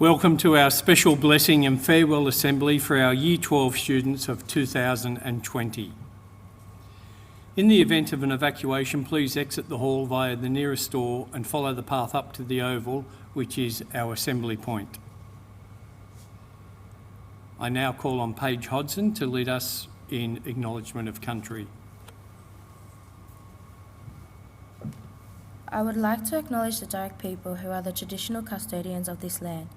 Welcome to our special blessing and farewell assembly for our Year 12 students of 2020. In the event of an evacuation, please exit the hall via the nearest door and follow the path up to the oval, which is our assembly point. I now call on Paige Hodson to lead us in acknowledgement of country. I would like to acknowledge the Darug people who are the traditional custodians of this land.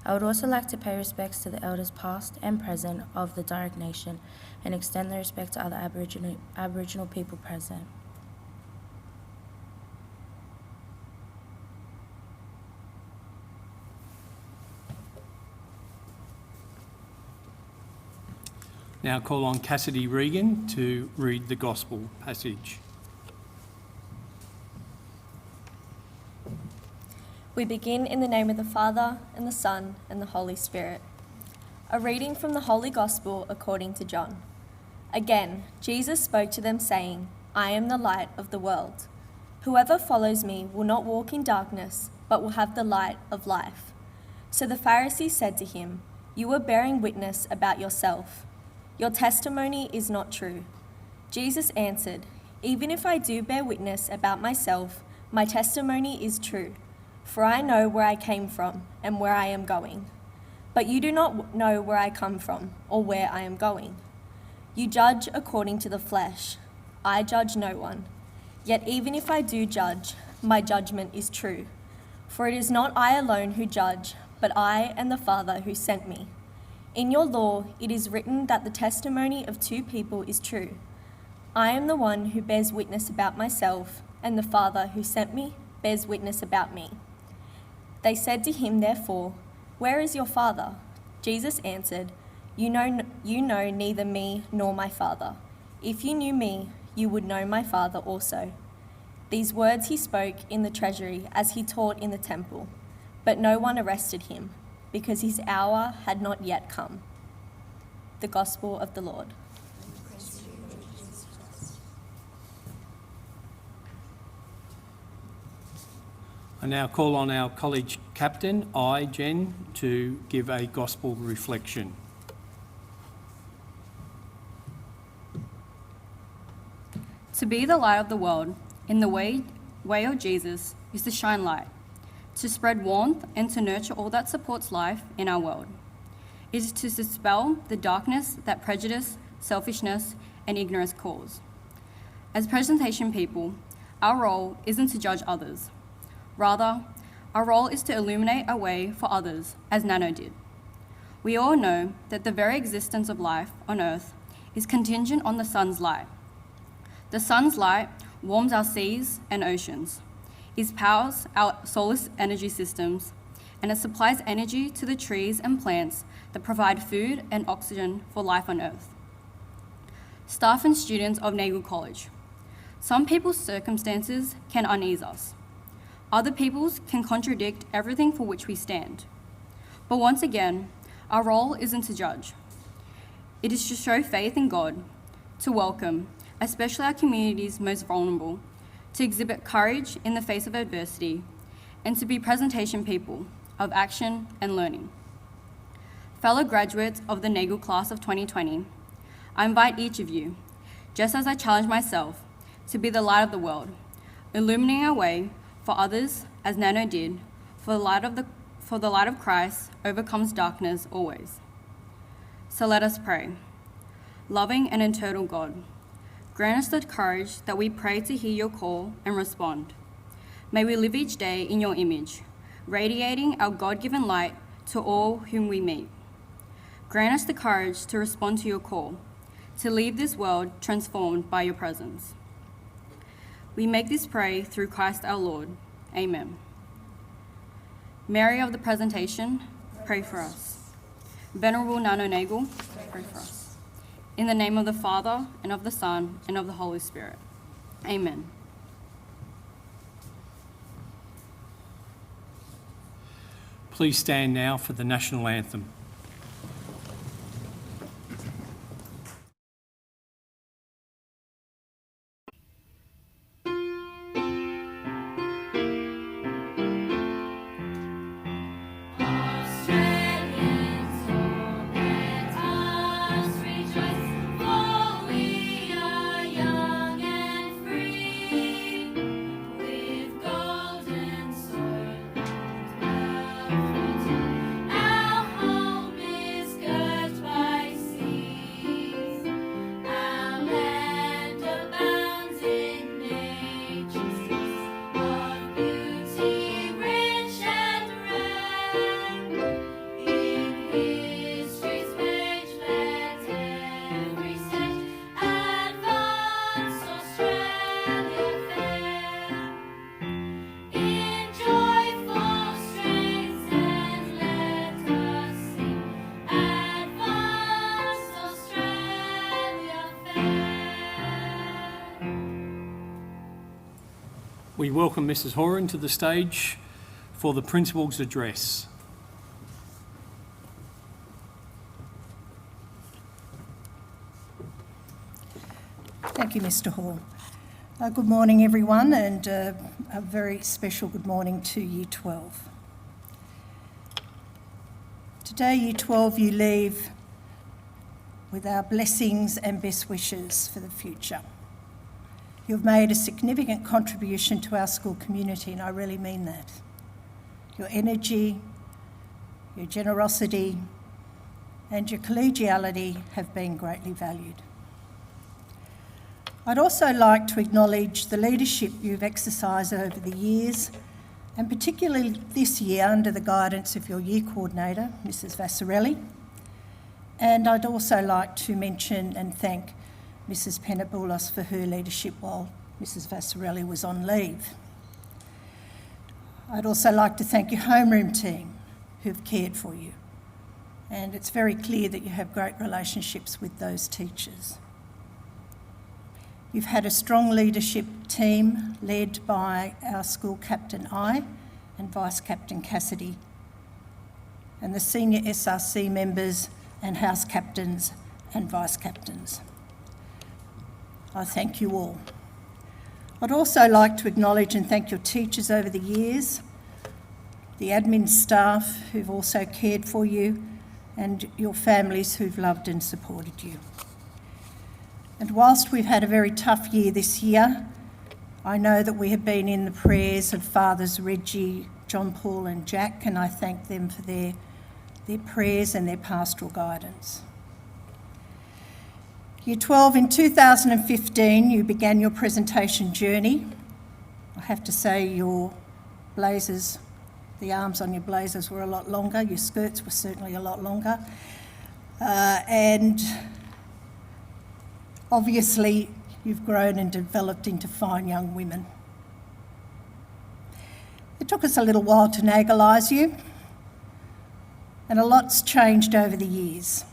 I would also like to pay respects to the elders past and present of the Darug Nation and extend the respect to other Aboriginal people present. Now call on Cassidy Regan to read the Gospel passage. We begin in the name of the Father, and the Son, and the Holy Spirit. A reading from the Holy Gospel according to John. Again, Jesus spoke to them, saying, I am the light of the world. Whoever follows me will not walk in darkness, but will have the light of life. So the Pharisees said to him, You are bearing witness about yourself. Your testimony is not true. Jesus answered, Even if I do bear witness about myself, my testimony is true. For I know where I came from and where I am going. But you do not know where I come from or where I am going. You judge according to the flesh. I judge no one. Yet even if I do judge, my judgment is true. For it is not I alone who judge, but I and the Father who sent me. In your law it is written that the testimony of two people is true. I am the one who bears witness about myself, and the Father who sent me bears witness about me. They said to him, therefore, Where is your Father? Jesus answered, You know neither me nor my Father. If you knew me, you would know my Father also. These words he spoke in the treasury as he taught in the temple, but no one arrested him, because his hour had not yet come. The Gospel of the Lord. I now call on our college captain, Jen, to give a gospel reflection. To be the light of the world in the way of Jesus is to shine light, to spread warmth and to nurture all that supports life in our world. It is to dispel the darkness that prejudice, selfishness, and ignorance cause. As presentation people, our role isn't to judge others. Rather, our role is to illuminate a way for others, as Nagle did. We all know that the very existence of life on Earth is contingent on the sun's light. The sun's light warms our seas and oceans. It powers our solar energy systems, and it supplies energy to the trees and plants that provide food and oxygen for life on Earth. Staff and students of Nagle College, some people's circumstances can unease us. Other people's can contradict everything for which we stand. But once again, our role isn't to judge. It is to show faith in God, to welcome, especially our community's most vulnerable, to exhibit courage in the face of adversity, and to be presentation people of action and learning. Fellow graduates of the Nagle class of 2020, I invite each of you, just as I challenge myself, to be the light of the world, illuminating our way for others, as Nagle did, for the light of Christ overcomes darkness always. So let us pray. Loving and eternal God, grant us the courage that we pray to hear your call and respond. May we live each day in your image, radiating our God-given light to all whom we meet. Grant us the courage to respond to your call, to leave this world transformed by your presence. We make this prayer through Christ our Lord. Amen. Mary of the Presentation, pray for us. Venerable Nano Nagle, pray for us. In the name of the Father, and of the Son, and of the Holy Spirit. Amen. Please stand now for the national anthem. We welcome Mrs. Horan to the stage for the Principal's Address. Thank you, Mr. Hall. Good morning, everyone, and a very special good morning to Year 12. Today, Year 12, you leave with our blessings and best wishes for the future. You've made a significant contribution to our school community, and I really mean that. Your energy, your generosity, and your collegiality have been greatly valued. I'd also like to acknowledge the leadership you've exercised over the years, and particularly this year under the guidance of your year coordinator, Mrs. Vassarelli. And I'd also like to mention and thank Mrs. Penaboulos for her leadership while Mrs. Vassarelli was on leave. I'd also like to thank your homeroom team who've cared for you. And it's very clear that you have great relationships with those teachers. You've had a strong leadership team led by our school captain, and Vice Captain Cassidy, and the senior SRC members and house captains and vice captains. I thank you all. I'd also like to acknowledge and thank your teachers over the years, the admin staff who've also cared for you, and your families who've loved and supported you. And whilst we've had a very tough year this year, I know that we have been in the prayers of Fathers Reggie, John Paul and Jack, and I thank them for their prayers and their pastoral guidance. Year 12, in 2015, you began your presentation journey. I have to say your blazers, the arms on your blazers were a lot longer, your skirts were certainly a lot longer, and obviously you've grown and developed into fine young women. It took us a little while to Naglise you, and a lot's changed over the years.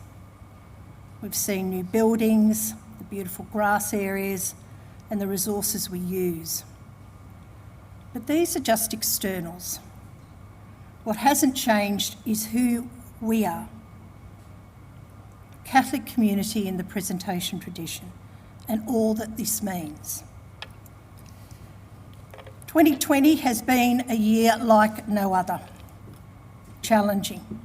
We've seen new buildings, the beautiful grass areas, and the resources we use. But these are just externals. What hasn't changed is who we are. Catholic community in the presentation tradition, and all that this means. 2020 has been a year like no other, challenging.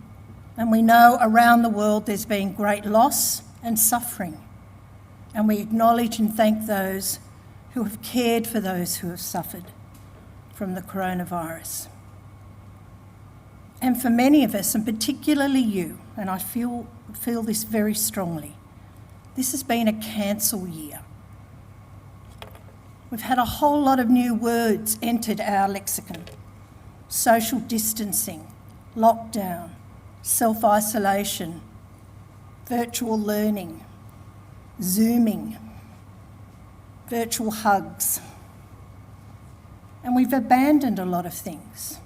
And we know around the world there's been great loss and suffering. And we acknowledge and thank those who have cared for those who have suffered from the coronavirus. And for many of us, and particularly you, and I feel this very strongly, this has been a cancel year. We've had a whole lot of new words entered our lexicon. Social distancing, lockdown, self-isolation, virtual learning, Zooming, virtual hugs, and we've abandoned a lot of things.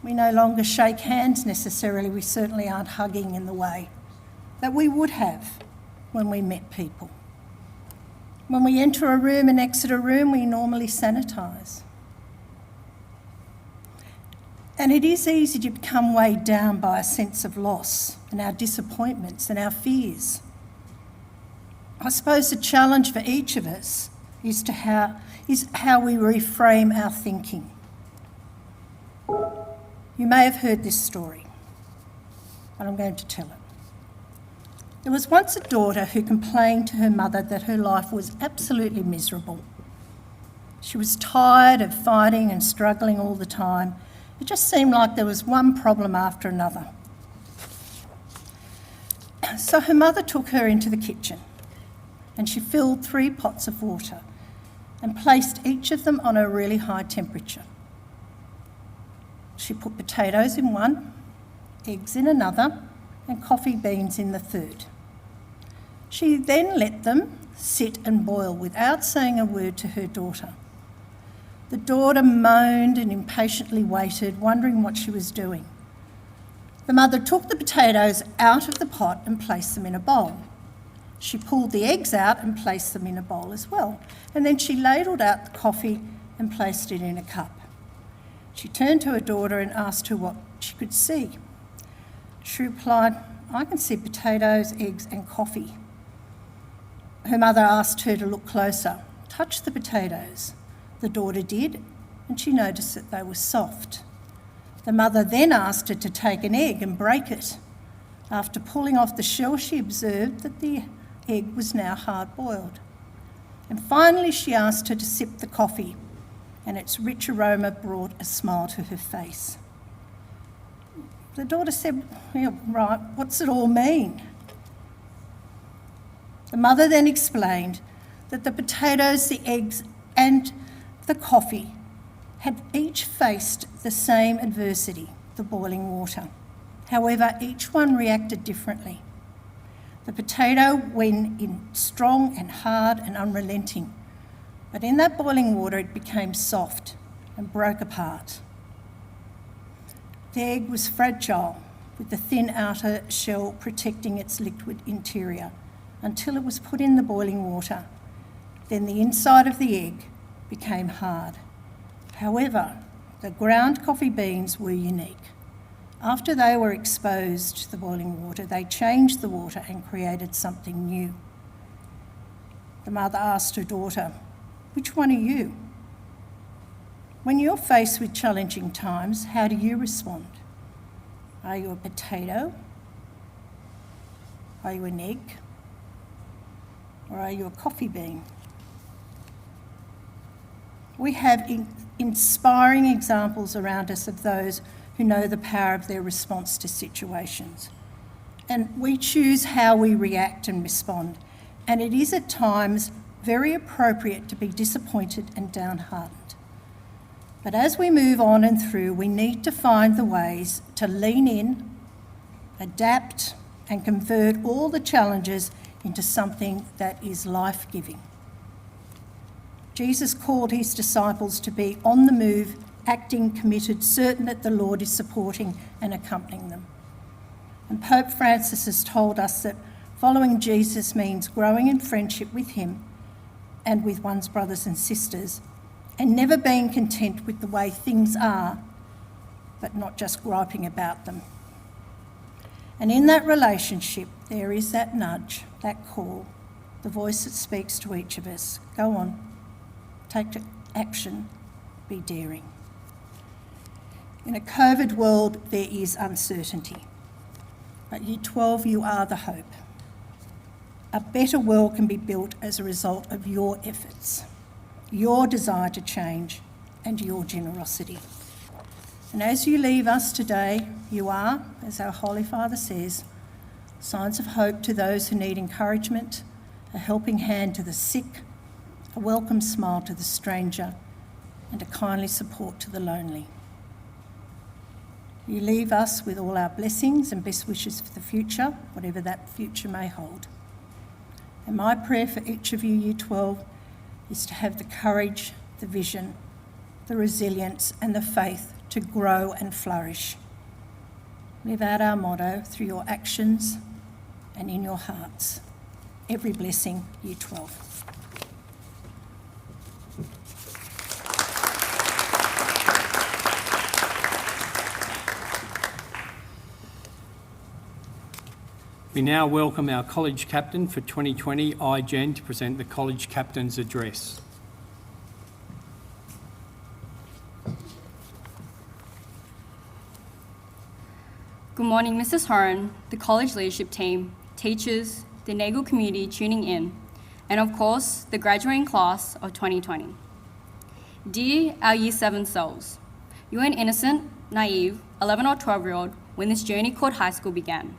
We no longer shake hands necessarily. We certainly aren't hugging in the way that we would have when we met people. When we enter a room and exit a room, we normally sanitise. And it is easy to become weighed down by a sense of loss and our disappointments and our fears. I suppose the challenge for each of us is how we reframe our thinking. You may have heard this story, but I'm going to tell it. There was once a daughter who complained to her mother that her life was absolutely miserable. She was tired of fighting and struggling all the time. It just seemed like there was one problem after another. So her mother took her into the kitchen and she filled 3 pots of water and placed each of them on a really high temperature. She put potatoes in one, eggs in another, and coffee beans in the third. She then let them sit and boil without saying a word to her daughter. The daughter moaned and impatiently waited, wondering what she was doing. The mother took the potatoes out of the pot and placed them in a bowl. She pulled the eggs out and placed them in a bowl as well, and then she ladled out the coffee and placed it in a cup. She turned to her daughter and asked her what she could see. She replied, "I can see potatoes, eggs and coffee." Her mother asked her to look closer. "Touch the potatoes." The daughter did, and she noticed that they were soft. The mother then asked her to take an egg and break it. After pulling off the shell, she observed that the egg was now hard-boiled. And finally, she asked her to sip the coffee, and its rich aroma brought a smile to her face. The daughter said, "Yeah, right, what's it all mean?" The mother then explained that the potatoes, the eggs and the coffee had each faced the same adversity, the boiling water. However, each one reacted differently. The potato went in strong and hard and unrelenting, but in that boiling water it became soft and broke apart. The egg was fragile, with the thin outer shell protecting its liquid interior, until it was put in the boiling water. Then the inside of the egg became hard. However, the ground coffee beans were unique. After they were exposed to the boiling water, they changed the water and created something new. The mother asked her daughter, "Which one are you?" When you're faced with challenging times, how do you respond? Are you a potato? Are you an egg? Or are you a coffee bean? We have inspiring examples around us of those who know the power of their response to situations. And we choose how we react and respond. And it is at times very appropriate to be disappointed and downhearted. But as we move on and through, we need to find the ways to lean in, adapt, and convert all the challenges into something that is life-giving. Jesus called his disciples to be on the move, acting, committed, certain that the Lord is supporting and accompanying them. And Pope Francis has told us that following Jesus means growing in friendship with him and with one's brothers and sisters, and never being content with the way things are, but not just griping about them. And in that relationship, there is that nudge, that call, the voice that speaks to each of us. Go on, take action, be daring. In a COVID world, there is uncertainty. But Year 12, you are the hope. A better world can be built as a result of your efforts, your desire to change, and your generosity. And as you leave us today, you are, as our Holy Father says, signs of hope to those who need encouragement, a helping hand to the sick, a welcome smile to the stranger, and a kindly support to the lonely. You leave us with all our blessings and best wishes for the future, whatever that future may hold. And my prayer for each of you, Year 12, is to have the courage, the vision, the resilience and the faith to grow and flourish. Live out our motto through your actions and in your hearts. Every blessing, Year 12. We now welcome our college captain for 2020, Jen, to present the college captain's address. Good morning, Mrs. Horan, the college leadership team, teachers, the Nagle community tuning in, and of course, the graduating class of 2020. Dear our Year 7 selves, you were an innocent, naive, 11 or 12-year-old when this journey called high school began.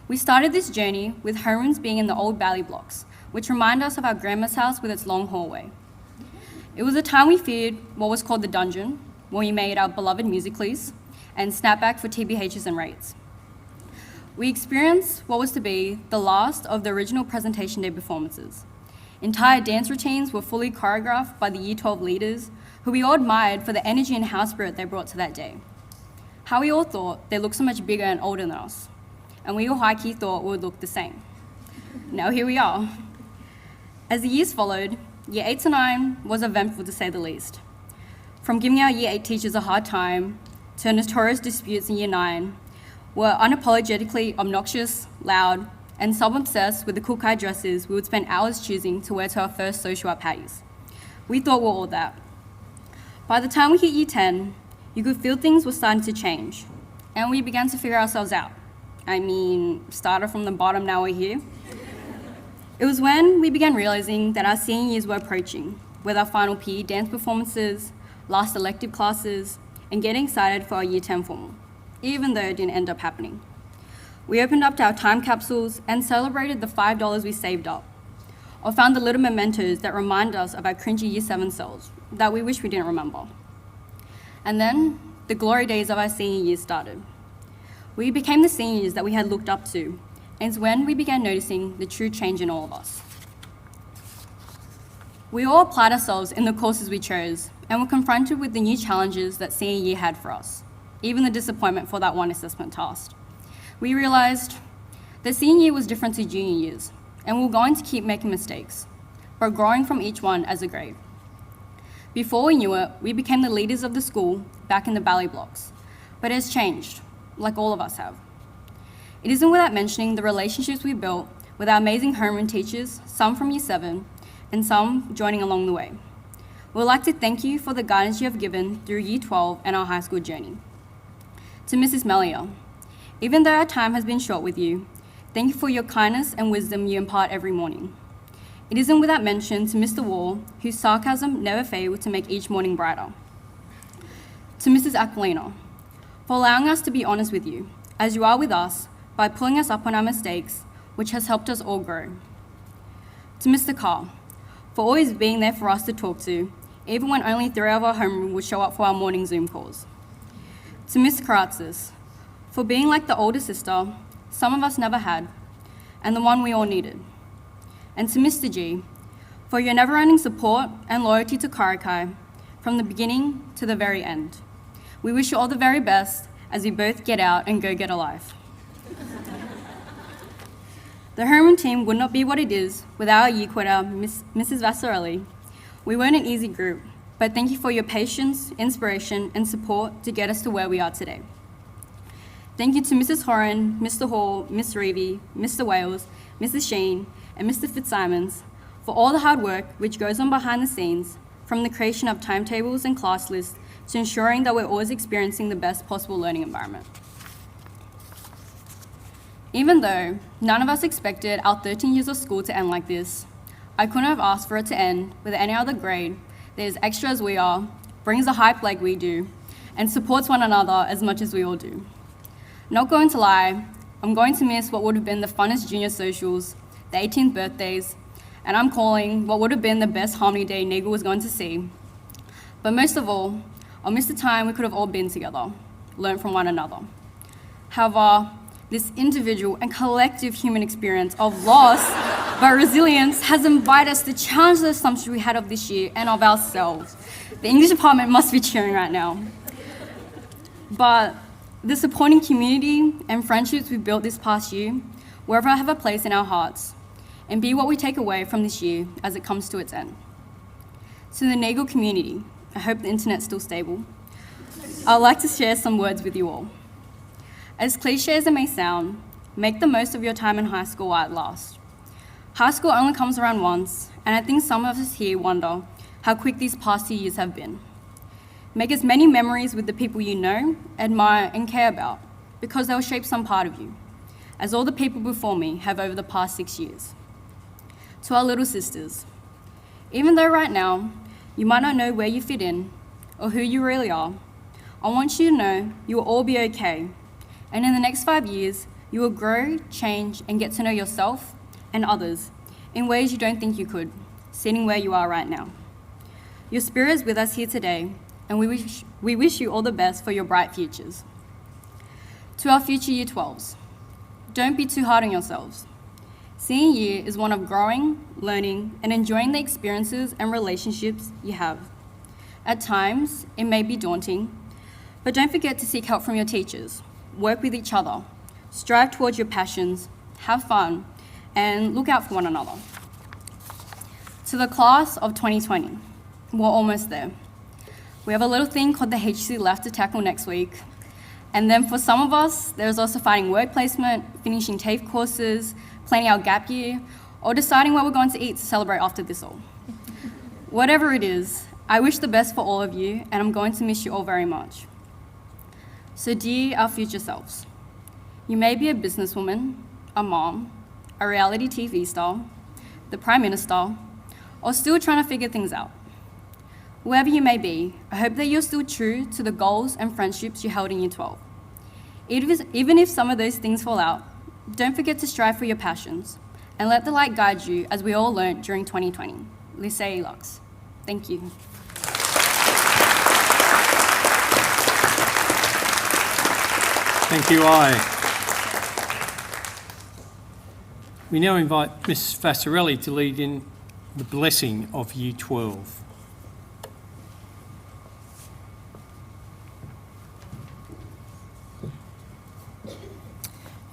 We started this journey with homerooms being in the old valley blocks, which remind us of our grandma's house with its long hallway. It was a time we feared what was called the dungeon, where we made our beloved musicals, and snapback for TBHs and rates. We experienced what was to be the last of the original presentation day performances. Entire dance routines were fully choreographed by the Year 12 leaders, who we all admired for the energy and house spirit they brought to that day. How we all thought they looked so much bigger and older than us, and we all high-key thought we would look the same. Now here we are. As the years followed, Year 8 to 9 was eventful to say the least. From giving our Year 8 teachers a hard time, to notorious disputes in Year 9, were unapologetically obnoxious, loud, and self-obsessed with the cool Kai dresses we would spend hours choosing to wear to our first social at Patty's. We thought we were all that. By the time we hit Year 10, you could feel things were starting to change, and we began to figure ourselves out. I mean, started from the bottom, now we're here. It was when we began realizing that our senior years were approaching, with our final PE dance performances, last elective classes, and getting excited for our Year 10 formal, even though it didn't end up happening. We opened up to our time capsules and celebrated the $5 we saved up, or found the little mementos that remind us of our cringy Year 7 selves that we wish we didn't remember. And then, the glory days of our senior years started. We became the seniors that we had looked up to, and it's when we began noticing the true change in all of us. We all applied ourselves in the courses we chose, and were confronted with the new challenges that senior year had for us, even the disappointment for that one assessment task. We realized that senior year was different to junior years, and we were going to keep making mistakes, but growing from each one as a grade. Before we knew it, we became the leaders of the school back in the Valley blocks, but it has changed, like all of us have. It isn't without mentioning the relationships we built with our amazing homeroom teachers, some from Year 7, and some joining along the way. We'd like to thank you for the guidance you have given through Year 12 and our high school journey. To Mrs. Mellier, even though our time has been short with you, thank you for your kindness and wisdom you impart every morning. It isn't without mention to Mr. Wall, whose sarcasm never failed to make each morning brighter. To Mrs. Aquilina, for allowing us to be honest with you, as you are with us, by pulling us up on our mistakes, which has helped us all grow. To Mr. Carr, for always being there for us to talk to, even when only 3 of our homeroom would show up for our morning Zoom calls. To Ms. Karatzis, for being like the older sister some of us never had, and the one we all needed. And to Mr. G, for your never-ending support and loyalty to Karakai from the beginning to the very end. We wish you all the very best as we both get out and go get a life. The homeroom team would not be what it is without our year quitter, Mrs. Vassarelli. We weren't an easy group, but thank you for your patience, inspiration, and support to get us to where we are today. Thank you to Mrs. Horan, Mr. Hall, Miss Reevy, Mr. Wales, Mrs. Sheen, and Mr. Fitzsimons for all the hard work which goes on behind the scenes, from the creation of timetables and class lists to ensuring that we're always experiencing the best possible learning environment. Even though none of us expected our 13 years of school to end like this, I couldn't have asked for it to end with any other grade that is extra as we are, brings the hype like we do, and supports one another as much as we all do. Not going to lie, I'm going to miss what would have been the funnest junior socials, the 18th birthdays, and I'm calling what would have been the best harmony day Nagle was going to see. But most of all, I'll miss the time we could have all been together, learn from one another. However, this individual and collective human experience of loss but resilience has invited us to challenge the assumptions we had of this year and of ourselves. The English department must be cheering right now. But the supporting community and friendships we built this past year will ever have a place in our hearts and be what we take away from this year as it comes to its end. To the Nagle community, I hope the internet's still stable, I'd like to share some words with you all. As cliche as it may sound, make the most of your time in high school while it lasts. High school only comes around once, and I think some of us here wonder how quick these past 2 years have been. Make as many memories with the people you know, admire, and care about, because they'll shape some part of you, as all the people before me have over the past 6 years. To our little sisters, even though right now you might not know where you fit in or who you really are, I want you to know you will all be okay, and in the next 5 years, you will grow, change, and get to know yourself and others in ways you don't think you could, sitting where you are right now. Your spirit is with us here today, and we wish you all the best for your bright futures. To our future Year 12s, don't be too hard on yourselves. Senior year is one of growing, learning, and enjoying the experiences and relationships you have. At times, it may be daunting, but don't forget to seek help from your teachers, work with each other, strive towards your passions, have fun, and look out for one another. To the class of 2020, we're almost there. We have a little thing called the HC left to tackle next week. And then for some of us, there's also finding work placement, finishing TAFE courses, planning our gap year, or deciding where we're going to eat to celebrate after this all. Whatever it is, I wish the best for all of you, and I'm going to miss you all very much. So dear our future selves, you may be a businesswoman, a mom, a reality TV star, the Prime Minister, or still trying to figure things out. Whoever you may be, I hope that you're still true to the goals and friendships you held in Year 12. Even if some of those things fall out, don't forget to strive for your passions and let the light guide you as we all learned during 2020. Lycée Lux. Thank you. Thank you, I. We now invite Ms. Fassarelli to lead in the blessing of Year 12.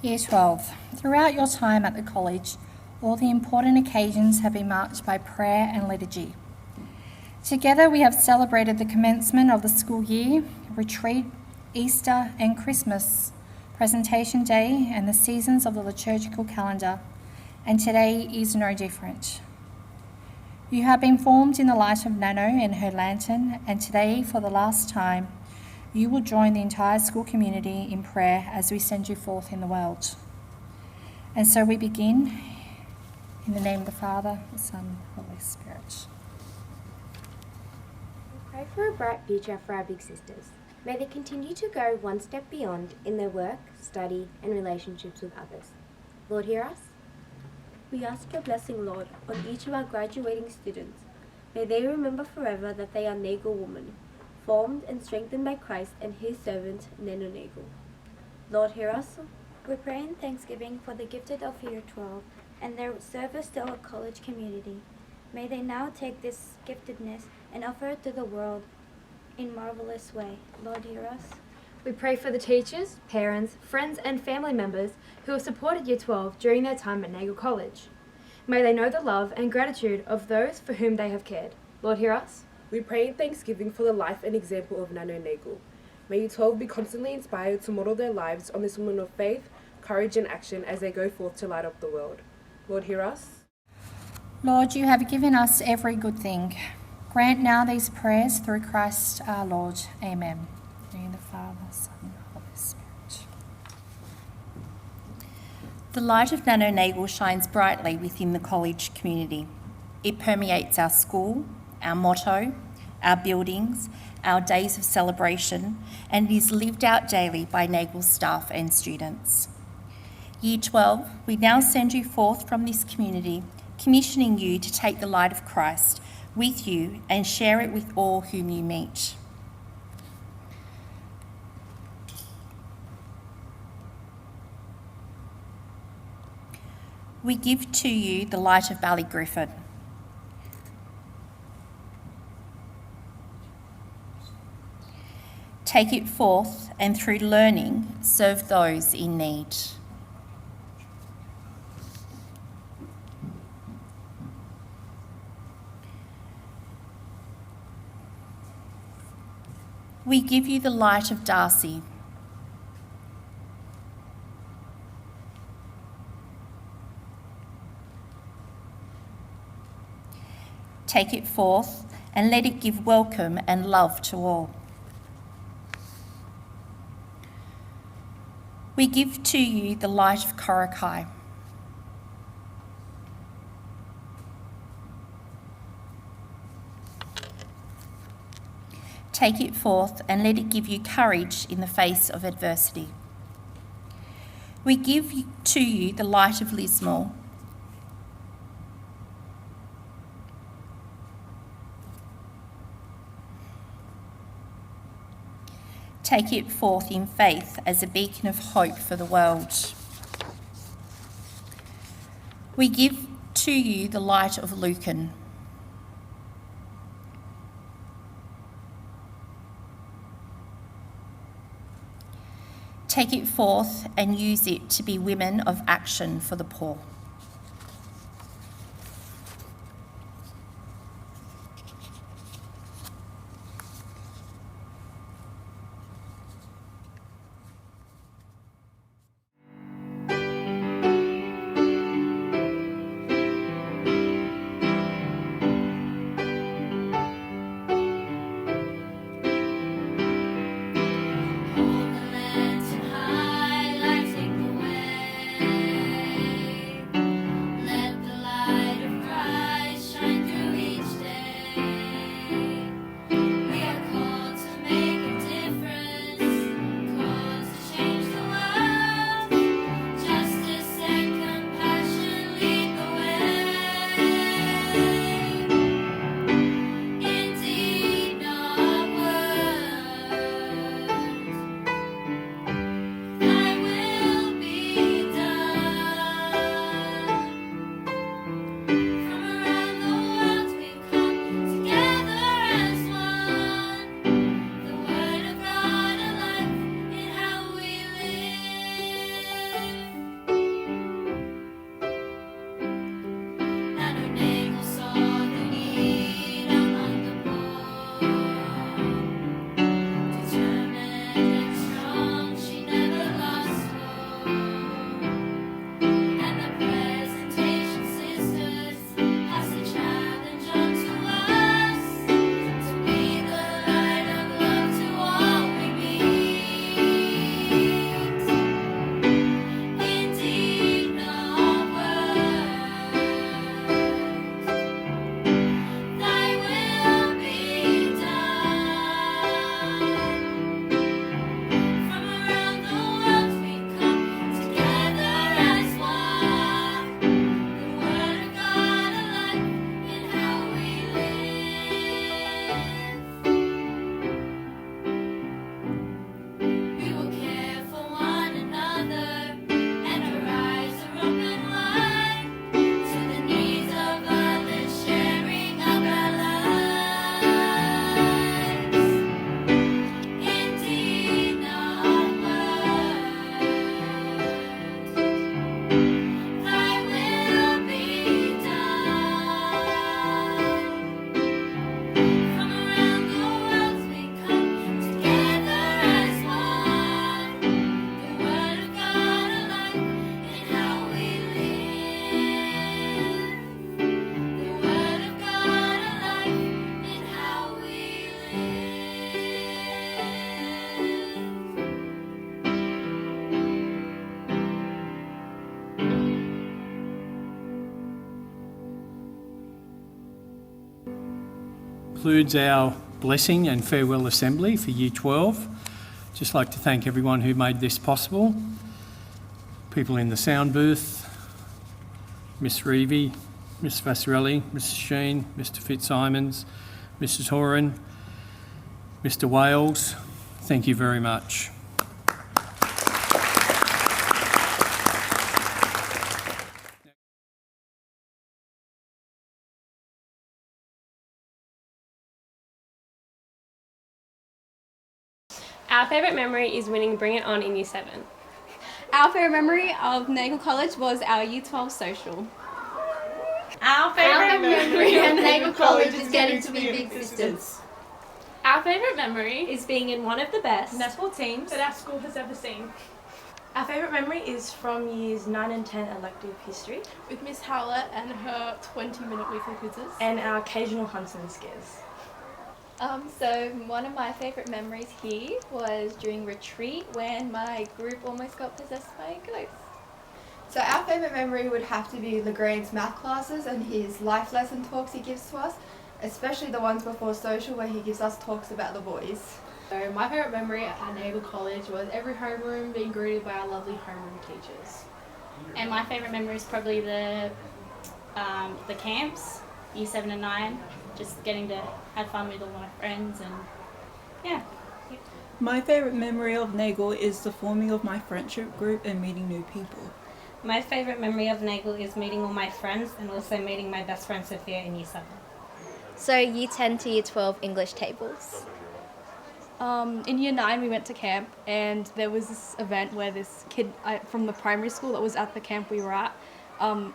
Year 12. Throughout your time at the college, all the important occasions have been marked by prayer and liturgy. Together we have celebrated the commencement of the school year, retreat, Easter and Christmas, presentation day and the seasons of the liturgical calendar, and today is no different. You have been formed in the light of Nano and her lantern, and today, for the last time, you will join the entire school community in prayer as we send you forth in the world. And so we begin in the name of the Father, the Son, and the Holy Spirit. Pray for a bright future for our big sisters. May they continue to go one step beyond in their work, study, and relationships with others. Lord, hear us. We ask your blessing, Lord, on each of our graduating students. May they remember forever that they are Nagle women, formed and strengthened by Christ and his servant, Nano Nagle. Lord, hear us. We pray in thanksgiving for the gifted of Year 12 and their service to our college community. May they now take this giftedness and offer it to the world in marvelous way. Lord, hear us. We pray for the teachers, parents, friends and family members who have supported Year 12 during their time at Nagle College. May they know the love and gratitude of those for whom they have cared. Lord, hear us. We pray in thanksgiving for the life and example of Nano Nagle. May Year 12 be constantly inspired to model their lives on this woman of faith, courage and action as they go forth to light up the world. Lord, hear us. Lord, you have given us every good thing. Grant now these prayers through Christ our Lord. Amen. In the name of the Father, Son, and Holy Spirit. The light of Nano Nagle shines brightly within the college community. It permeates our school, our motto, our buildings, our days of celebration, and it is lived out daily by Nagle staff and students. Year 12, we now send you forth from this community, commissioning you to take the light of Christ with you and share it with all whom you meet. We give to you the light of Ballygriffin. Take it forth and through learning serve those in need. We give you the light of Darcy. Take it forth and let it give welcome and love to all. We give to you the light of Korakai. Take it forth and let it give you courage in the face of adversity. We give to you the light of Lismore. Take it forth in faith as a beacon of hope for the world. We give to you the light of Lucan. Take it forth and use it to be women of action for the poor. Concludes our blessing and farewell assembly for Year 12. Just like to thank everyone who made this possible. People in the sound booth, Miss Reevy, Miss Vassarelli, Mrs. Sheen, Mr. Fitzsimons, Mrs. Horan, Mr. Wales, thank you very much. Our favourite memory is winning Bring It On in Year 7. Our favourite memory of Nagle College was our Year 12 social. Our favourite memory of Nagle College is getting to be big sisters. Our favourite memory Is being in one of the best Netball teams. that our school has ever seen. Our favourite memory is from years 9 and 10 elective history With Miss Howlett and her 20-minute weekly quizzes. and our occasional hunts and scares. So one of my favourite memories here was during retreat when my group almost got possessed by a ghost. So our favourite memory would have to be Legrand's math classes and his life lesson talks he gives to us, especially the ones before social where he gives us talks about the boys. So my favourite memory at Nagle College was every homeroom being greeted by our lovely homeroom teachers. And my favourite memory is probably the camps, year 7 and 9, just getting to have fun with all my friends and yeah. My favourite memory of Nagle is the forming of my friendship group and meeting new people. My favourite memory of Nagle is meeting all my friends and also meeting my best friend Sophia in year 7. So year 10 to year 12 English tables. In year 9 we went to camp and there was this event where this kid from the primary school that was at the camp we were at,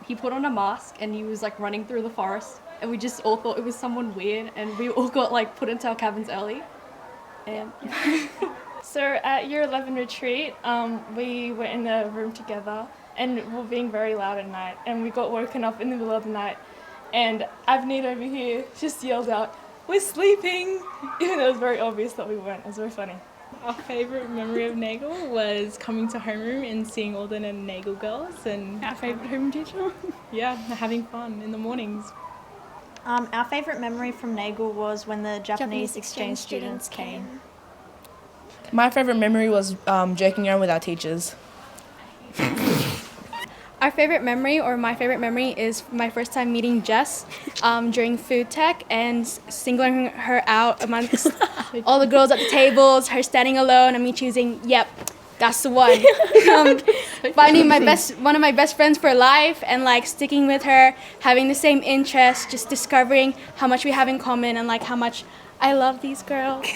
he put on a mask and he was like running through the forest and we just all thought it was someone weird and we all got like put into our cabins early. And yeah. So at year 11 retreat, we were in a room together and we were being very loud at night and we got woken up in the middle of the night and Avneet over here just yelled out, "We're sleeping!" Even though it was very obvious that we weren't. It was very funny. Our favourite memory of Nagle was coming to homeroom and seeing all the Nagle girls and our favourite homeroom teacher. Yeah, having fun in the mornings. Our favourite memory from Nagle was when the Japanese exchange students came. My favourite memory was joking around with our teachers. Our favourite memory, or my favourite memory, is my first time meeting Jess during food tech and singling her out amongst all the girls at the tables, her standing alone and me choosing, yep, that's the one. Finding one of my best friends for life and like sticking with her, having the same interests, just discovering how much we have in common and like how much I love these girls.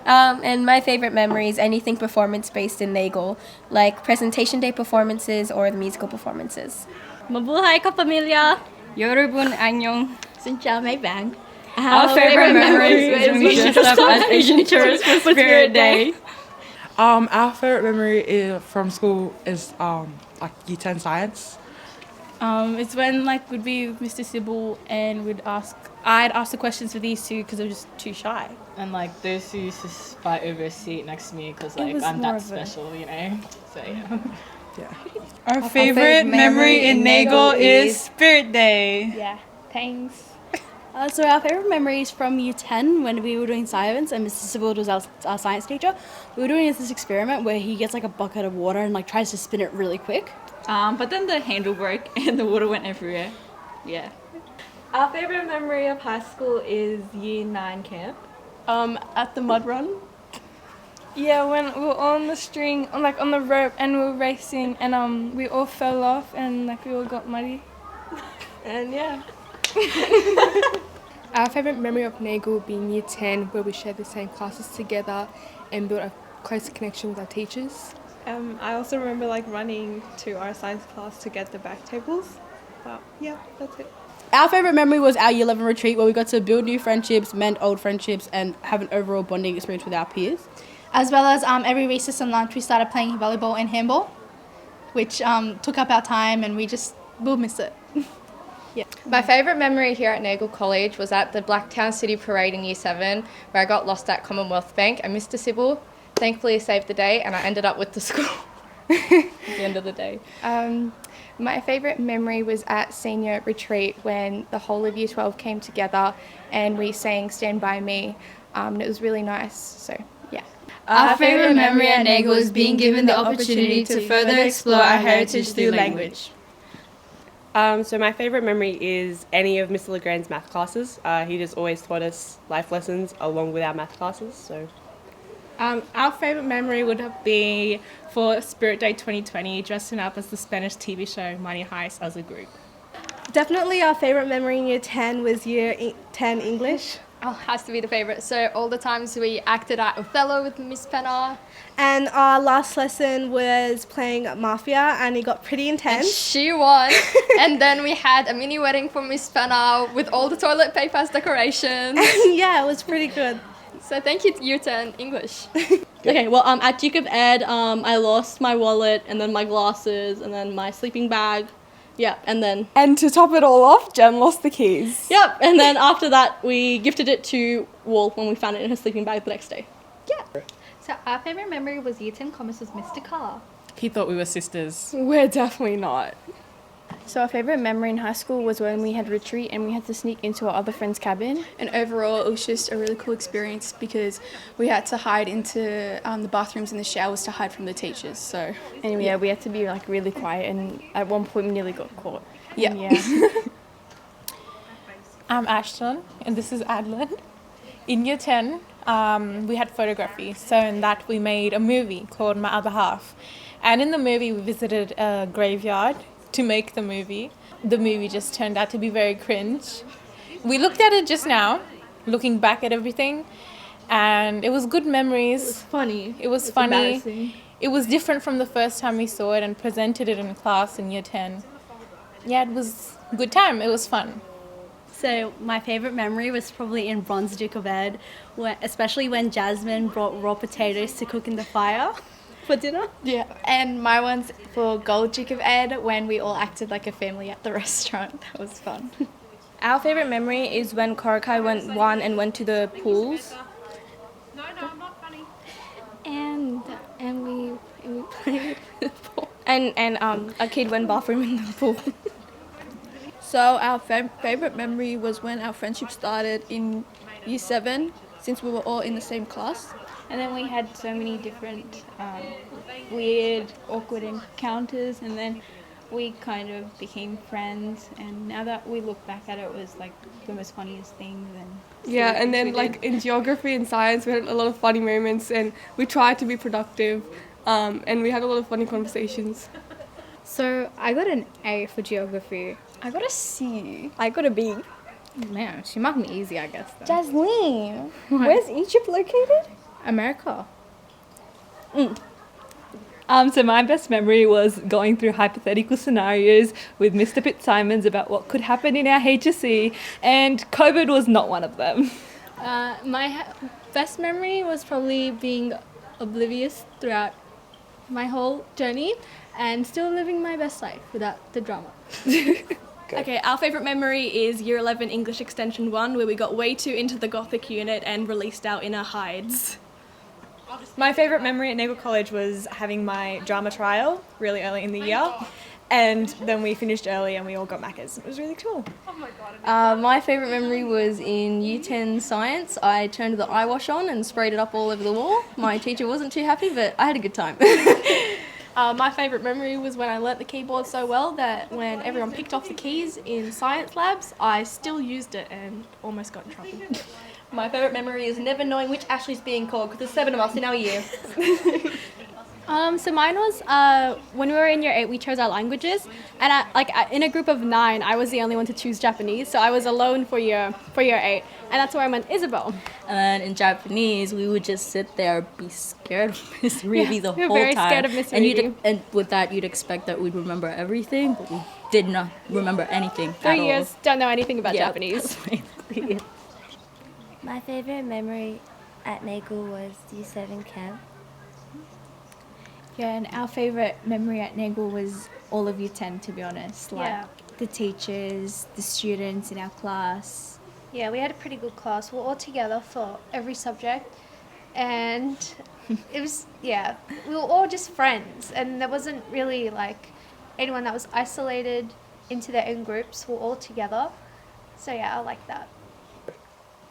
And my favourite memory is anything performance-based in Nagle, like presentation day performances or the musical performances. Mabuhay ka pamilya! Yorobun annyeong! Sincha may bang. Our favourite memory is when we dressed up as Asian tourists for Spirit Day. Our favourite memory from school is like year 10 science. It's when like we'd be with Mr. Sybil and I'd ask the questions for these two because I was just too shy. And like those who used to fight over a seat next to me because like I'm that special, you know. So yeah. Our favourite memory in Nagle is Spirit Day. Yeah, thanks. So our favourite memory is from year 10 when we were doing science and Mr. Sybil was our science teacher. We were doing this experiment where he gets like a bucket of water and like tries to spin it really quick. But then the handle broke and the water went everywhere. Yeah. Our favourite memory of high school is year 9 camp. At the mud run. Yeah, when we were on the string, on the rope, and we were racing, and we all fell off, and like we all got muddy. And yeah. Our favourite memory of Nagle being year 10, where we shared the same classes together and built a close connection with our teachers. I also remember like running to our science class to get the back tables. But yeah, that's it. Our favourite memory was our year 11 retreat where we got to build new friendships, mend old friendships and have an overall bonding experience with our peers. As well as every recess and lunch we started playing volleyball and handball, which took up our time and we'll miss it. Yeah. My favourite memory here at Nagle College was at the Blacktown City Parade in year 7 where I got lost at Commonwealth Bank and Mr. Sybil thankfully saved the day and I ended up with the school at the end of the day. My favourite memory was at senior retreat when the whole of Year 12 came together and we sang Stand By Me. And it was really nice, so yeah. Our favourite memory at Nagle is being given the opportunity to further explore our heritage through language. So my favourite memory is any of Mr. Legrand's math classes. He just always taught us life lessons along with our math classes, so... Our favourite memory would be for Spirit Day 2020, dressing up as the Spanish TV show Money Heist as a group. Definitely our favourite memory in year 10 was year 10 English. Oh, has to be the favourite. So all the times we acted out Othello with Miss Penna. And our last lesson was playing Mafia, and it got pretty intense. And she won. And then we had a mini wedding for Miss Penna with all the toilet paper as decorations. Yeah, it was pretty good. So thank you, Year 10 English. Okay, well, at Jacob Ed, I lost my wallet and then my glasses and then my sleeping bag. Yeah, and then... And to top it all off, Jen lost the keys. Yep, and then after that, we gifted it to Wall when we found it in her sleeping bag the next day. Yeah. So our favourite memory was Year 10 Commerce was Mr. Carr. He thought we were sisters. We're definitely not. So our favourite memory in high school was when we had retreat and we had to sneak into our other friend's cabin. And overall, it was just a really cool experience because we had to hide into the bathrooms and the showers to hide from the teachers. So, and yeah, we had to be like really quiet, and at one point we nearly got caught. Yeah. I'm Ashton, and this is Adlin. In Year 10, we had photography, so in that we made a movie called My Other Half. And in the movie, we visited a graveyard to make the movie. The movie just turned out to be very cringe. We looked at it just now, looking back at everything, and it was good memories. It was funny. It was funny. It was different from the first time we saw it and presented it in class in Year 10. Yeah, it was a good time. It was fun. So my favourite memory was probably in Bronze Duke of Ed, especially when Jasmine brought raw potatoes to cook in the fire for dinner. Yeah, and my one's for Gold Duke of Ed when we all acted like a family at the restaurant. That was fun. Our favourite memory is when Korakai won and went to the pools. No, I'm not funny. And we played the pool. And a kid went bathroom in the pool. So our favourite memory was when our friendship started in Year 7, since we were all in the same class. And then we had so many different weird, awkward encounters, and then we kind of became friends, and now that we look back at it, it was like the most funniest things. And then like in geography and science, we had a lot of funny moments, and we tried to be productive, and we had a lot of funny conversations. So I got an A for geography. I got a C. I got a B. Man, she marked me easy, I guess. Though. Jasleen, where's Egypt located? America. So my best memory was going through hypothetical scenarios with Mr. Fitzsimons about what could happen in our HSC, and COVID was not one of them. My best memory was probably being oblivious throughout my whole journey and still living my best life without the drama. Okay, our favourite memory is Year 11 English Extension 1, where we got way too into the Gothic unit and released our inner hides. My favourite memory at Nagle College was having my drama trial really early in the year, and then we finished early and we all got Maccas. It was really cool. My favourite memory was in Year 10 Science. I turned the eye wash on and sprayed it up all over the wall. My teacher wasn't too happy, but I had a good time. My favourite memory was when I learnt the keyboard so well that when everyone picked off the keys in science labs, I still used it and almost got in trouble. My favourite memory is never knowing which Ashley's being called, because there's 7 of us in our year. So mine was when we were in Year 8, we chose our languages, and in a group of 9, I was the only one to choose Japanese, so I was alone for year 8, and that's where I met Isabel. And in Japanese, we would just sit there, be scared of Miss Ruby the whole time. We were very scared of Miss Ruby. And with that, you'd expect that we'd remember everything, but we did not remember anything at all. 3 years, don't know anything about Japanese. My favourite memory at Nagle was Year 7 camp. Yeah, and our favourite memory at Nagle was all of Year 10, to be honest. The teachers, the students in our class. Yeah, we had a pretty good class. We were all together for every subject, and it was, we were all just friends, and there wasn't really anyone that was isolated into their own groups. We were all together, so I like that.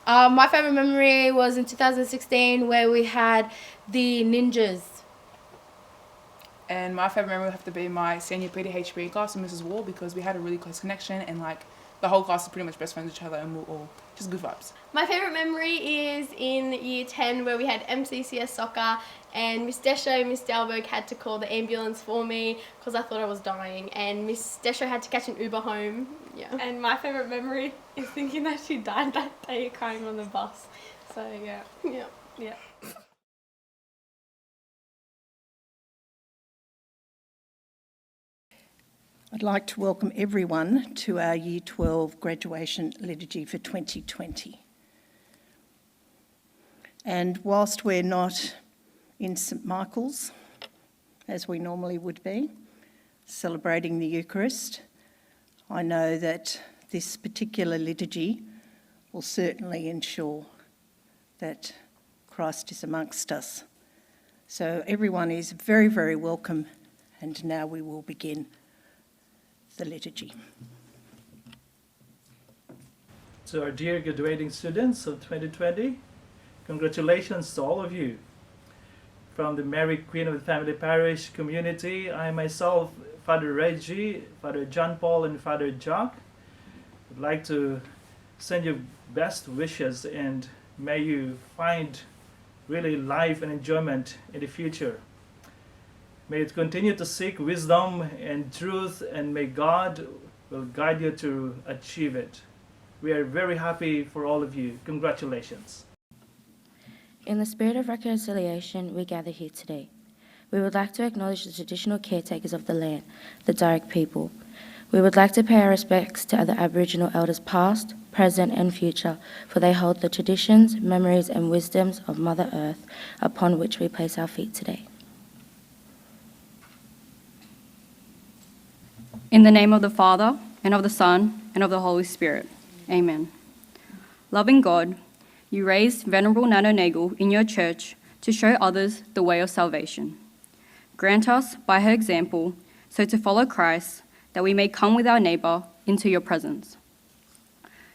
My favourite memory was in 2016 where we had the ninjas. And my favourite memory would have to be my senior PDHB class with Mrs. Wall, because we had a really close connection, and the whole class is pretty much best friends with each other, and we're all just good vibes. My favourite memory is in year 10 where we had MCCS soccer and Miss Desho, Miss Dalberg had to call the ambulance for me because I thought I was dying, and Miss Desho had to catch an Uber home. Yeah. And my favourite memory is thinking that she died that day crying on the bus. So yeah. Yeah. Yeah. I'd like to welcome everyone to our Year 12 graduation liturgy for 2020. And whilst we're not in St Michael's, as we normally would be, celebrating the Eucharist, I know that this particular liturgy will certainly ensure that Christ is amongst us. So everyone is very, very welcome, and now we will begin the liturgy. To our dear graduating students of 2020, congratulations to all of you. From the Mary Queen of the Family Parish community, I myself, Father Reggie, Father John Paul, and Father Jock, would like to send you best wishes, and may you find really life and enjoyment in the future. May you continue to seek wisdom and truth, and may God will guide you to achieve it. We are very happy for all of you. Congratulations. In the spirit of reconciliation, we gather here today. We would like to acknowledge the traditional caretakers of the land, the Darug people. We would like to pay our respects to other Aboriginal elders past, present and future, for they hold the traditions, memories and wisdoms of Mother Earth upon which we place our feet today. In the name of the Father, and of the Son, and of the Holy Spirit. Amen. Loving God, you raised Venerable Nano Nagle in your church to show others the way of salvation. Grant us, by her example, so to follow Christ, that we may come with our neighbour into your presence.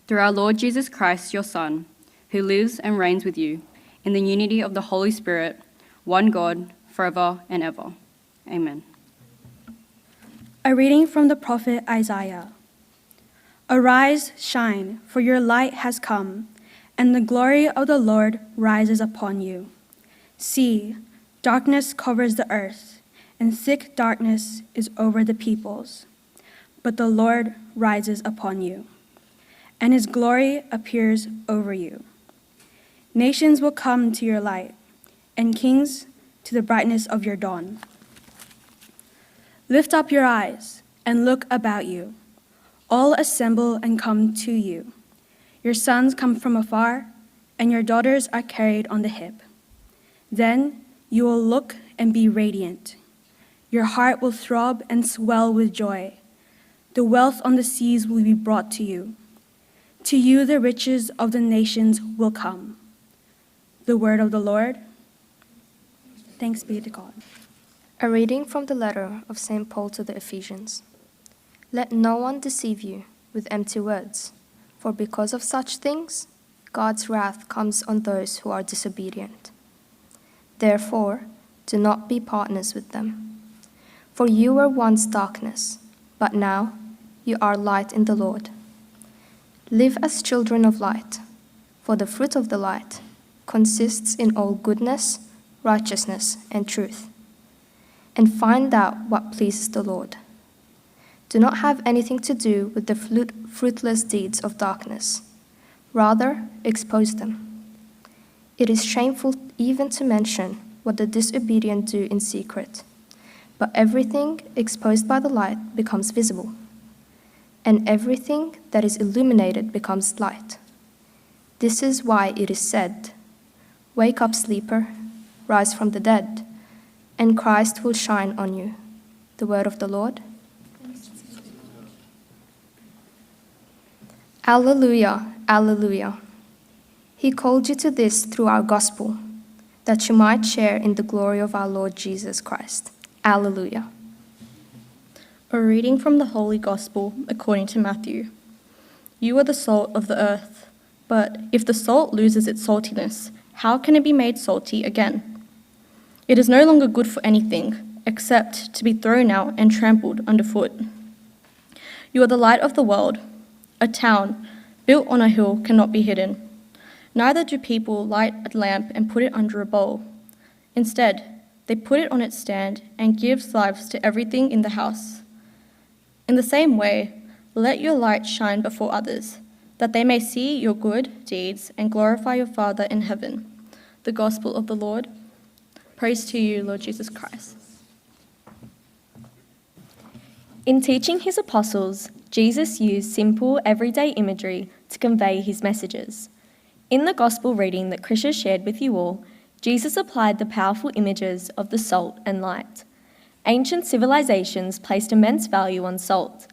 Through our Lord Jesus Christ, your Son, who lives and reigns with you, in the unity of the Holy Spirit, one God, forever and ever. Amen. A reading from the prophet Isaiah. Arise, shine, for your light has come, and the glory of the Lord rises upon you. See, darkness covers the earth, and thick darkness is over the peoples. But the Lord rises upon you, and his glory appears over you. Nations will come to your light, and kings to the brightness of your dawn. Lift up your eyes and look about you. All assemble and come to you. Your sons come from afar, and your daughters are carried on the hip. Then you will look and be radiant. Your heart will throb and swell with joy. The wealth on the seas will be brought to you. To you the riches of the nations will come. The word of the Lord. Thanks be to God. A reading from the letter of St. Paul to the Ephesians. Let no one deceive you with empty words, for because of such things, God's wrath comes on those who are disobedient. Therefore, do not be partners with them. For you were once darkness, but now you are light in the Lord. Live as children of light, for the fruit of the light consists in all goodness, righteousness, and truth. And find out what pleases the Lord. Do not have anything to do with the fruitless deeds of darkness. Rather, expose them. It is shameful even to mention what the disobedient do in secret. But everything exposed by the light becomes visible, and everything that is illuminated becomes light. This is why it is said, "Wake up, sleeper, rise from the dead, and Christ will shine on you." The word of the Lord. Alleluia, alleluia. He called you to this through our gospel, that you might share in the glory of our Lord Jesus Christ. Alleluia. A reading from the Holy Gospel according to Matthew. You are the salt of the earth, but if the salt loses its saltiness, how can it be made salty again? It is no longer good for anything, except to be thrown out and trampled underfoot. You are the light of the world. A town built on a hill cannot be hidden. Neither do people light a lamp and put it under a bowl. Instead, they put it on its stand and gives light to everything in the house. In the same way, let your light shine before others, that they may see your good deeds and glorify your Father in heaven. The Gospel of the Lord. Praise to you, Lord Jesus Christ. In teaching his apostles, Jesus used simple, everyday imagery to convey his messages. In the Gospel reading that Chris has shared with you all, Jesus applied the powerful images of the salt and light. Ancient civilizations placed immense value on salt.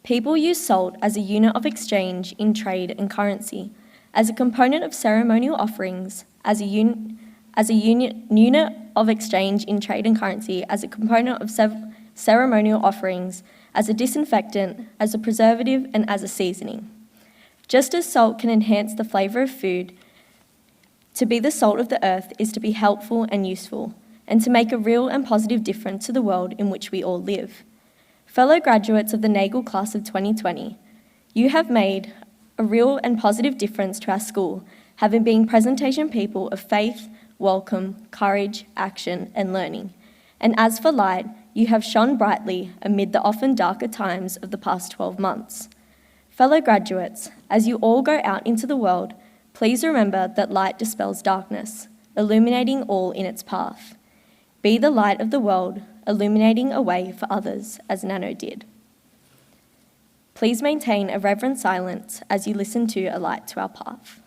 People used salt as a unit of exchange in trade and currency, as a component of ceremonial offerings, as a unit of exchange in trade and currency, as a component of ceremonial offerings, as a disinfectant, as a preservative, and as a seasoning. Just as salt can enhance the flavour of food, to be the salt of the earth is to be helpful and useful, and to make a real and positive difference to the world in which we all live. Fellow graduates of the Nagle class of 2020, you have made a real and positive difference to our school, having been presentation people of faith, welcome, courage, action, and learning. And as for light, you have shone brightly amid the often darker times of the past 12 months. Fellow graduates, as you all go out into the world, please remember that light dispels darkness, illuminating all in its path. Be the light of the world, illuminating a way for others, as Nano did. Please maintain a reverent silence as you listen to A Light to Our Path.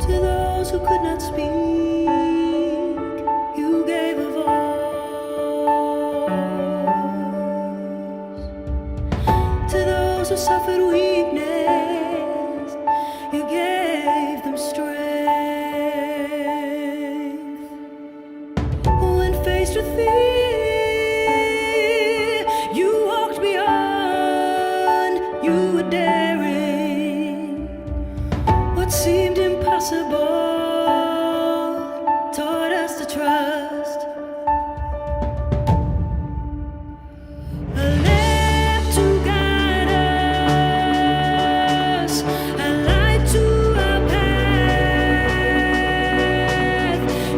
To those who could not speak, you gave a voice. To those who suffered weakness, you gave them strength. When faced with fear, you walked beyond, you were daring. What seemed impossible taught us to trust. A lamp to guide us, a light to our path.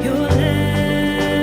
Your lantern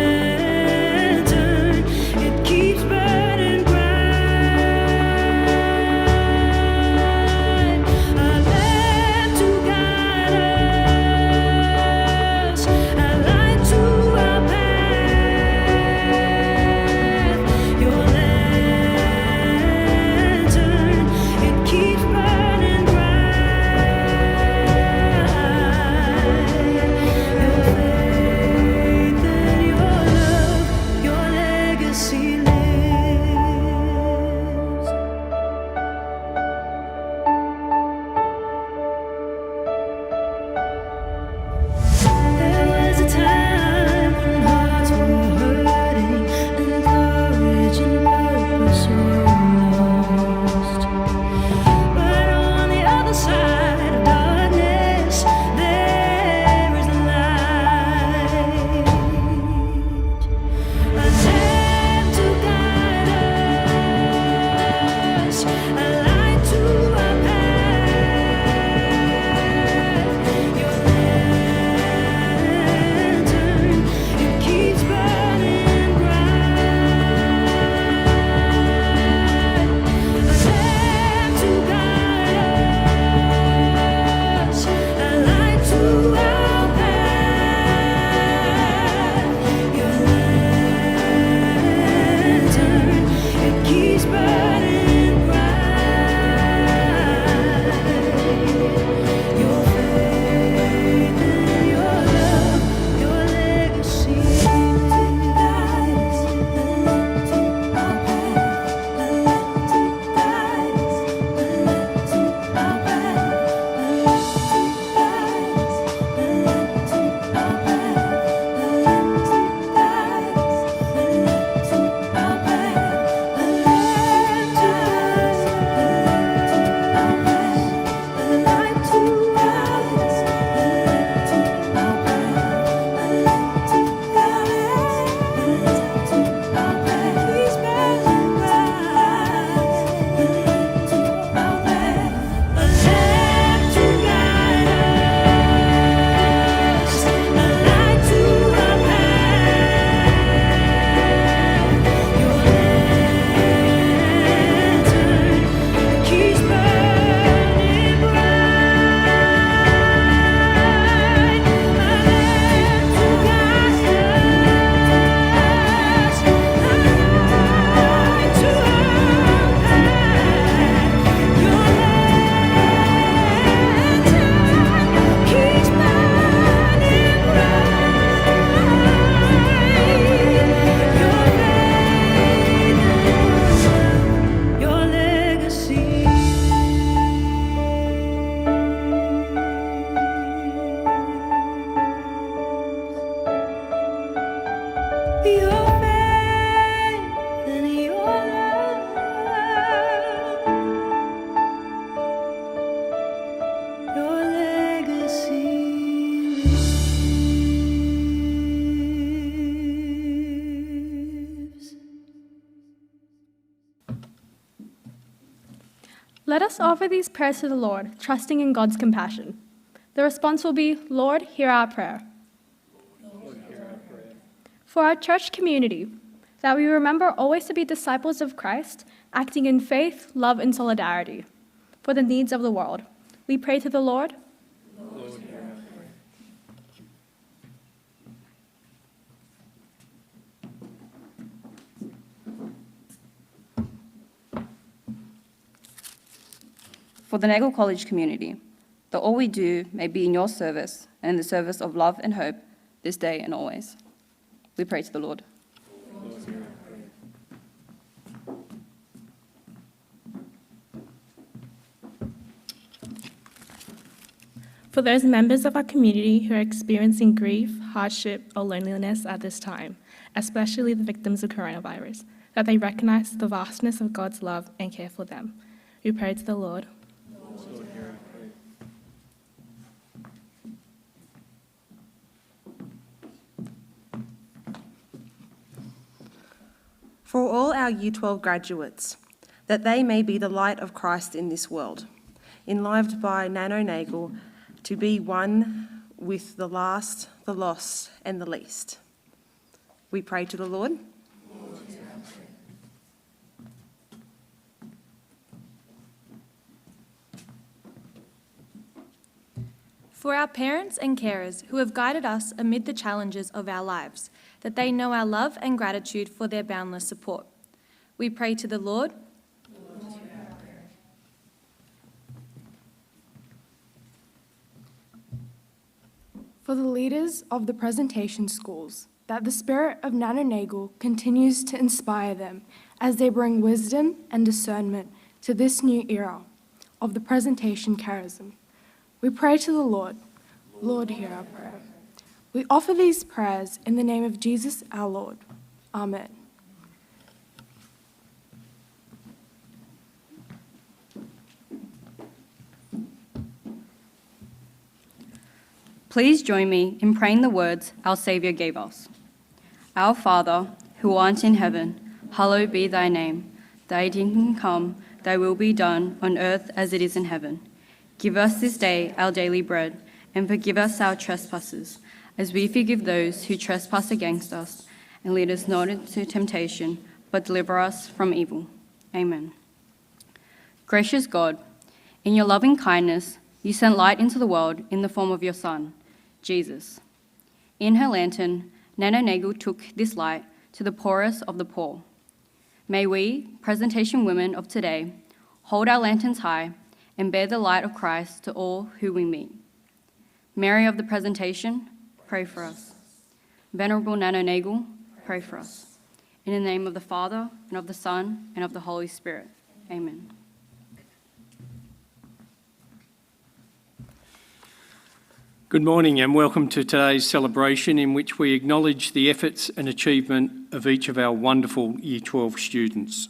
Let us offer these prayers to the Lord, trusting in God's compassion. The response will be, Lord, hear our prayer. For our church community, that we remember always to be disciples of Christ, acting in faith, love, and solidarity. For the needs of the world, we pray to the Lord. For the Nagle College community, that all we do may be in your service and in the service of love and hope this day and always. We pray to the Lord. For those members of our community who are experiencing grief, hardship, or loneliness at this time, especially the victims of coronavirus, that they recognize the vastness of God's love and care for them. We pray to the Lord. For all our Year 12 graduates, that they may be the light of Christ in this world, enlivened by Nagle, to be one with the last, the lost, and the least. We pray to the Lord. For our parents and carers who have guided us amid the challenges of our lives, that they know our love and gratitude for their boundless support. We pray to the Lord. For the leaders of the presentation schools, that the spirit of Nagle continues to inspire them as they bring wisdom and discernment to this new era of the presentation charism. We pray to the Lord. Lord, hear our prayer. We offer these prayers in the name of Jesus our Lord. Amen. Please join me in praying the words our Saviour gave us. Our Father, who art in heaven, hallowed be thy name. Thy kingdom come, thy will be done on earth as it is in heaven. Give us this day our daily bread, and forgive us our trespasses, as we forgive those who trespass against us. And lead us not into temptation, but deliver us from evil. Amen. Gracious God, in your loving kindness, you sent light into the world in the form of your Son, Jesus. In her lantern, Nagle took this light to the poorest of the poor. May we, presentation women of today, hold our lanterns high and bear the light of Christ to all who we meet. Mary of the presentation, pray for us. Venerable Nagle, pray for us. In the name of the Father, and of the Son, and of the Holy Spirit. Amen. Good morning and welcome to today's celebration in which we acknowledge the efforts and achievement of each of our wonderful Year 12 students.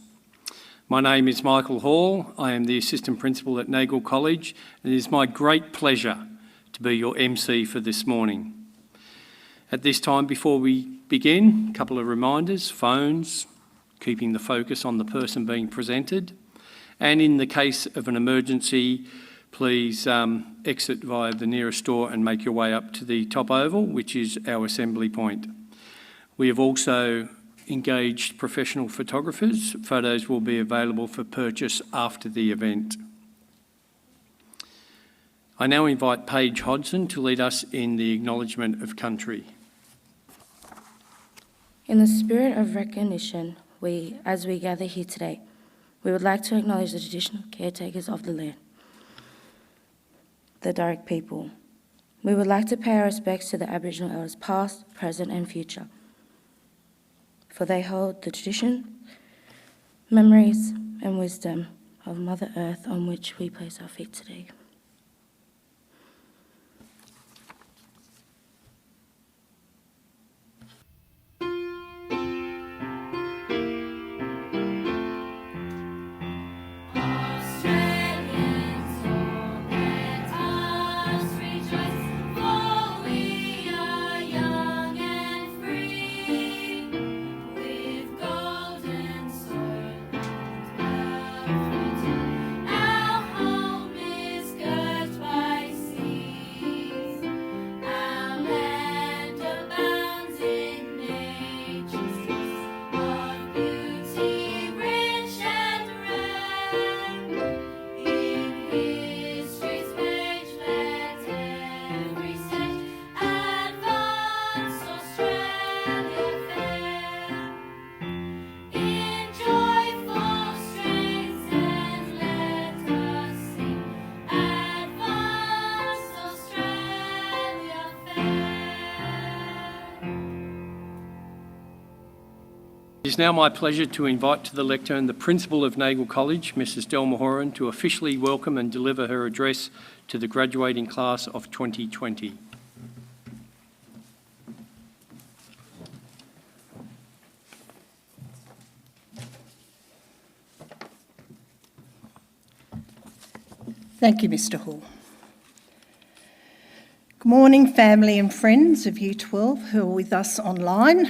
My name is Michael Hall. I am the Assistant Principal at Nagle College, and it is my great pleasure to be your MC for this morning. At this time, before we begin, a couple of reminders: phones, keeping the focus on the person being presented, and in the case of an emergency, please exit via the nearest door and make your way up to the top oval, which is our assembly point. We have also engaged professional photographers. Photos will be available for purchase after the event. I now invite Paige Hodson to lead us in the acknowledgement of country. In the spirit of recognition, as we gather here today, we would like to acknowledge the traditional caretakers of the land, the Darug people. We would like to pay our respects to the Aboriginal elders past, present and future, for they hold the tradition, memories and wisdom of Mother Earth on which we place our feet today. Our It is now my pleasure to invite to the lectern the Principal of Nagle College, Mrs. Delma Horan, to officially welcome and deliver her address to the graduating class of 2020. Thank you, Mr. Hall. Good morning, family and friends of Year 12 who are with us online,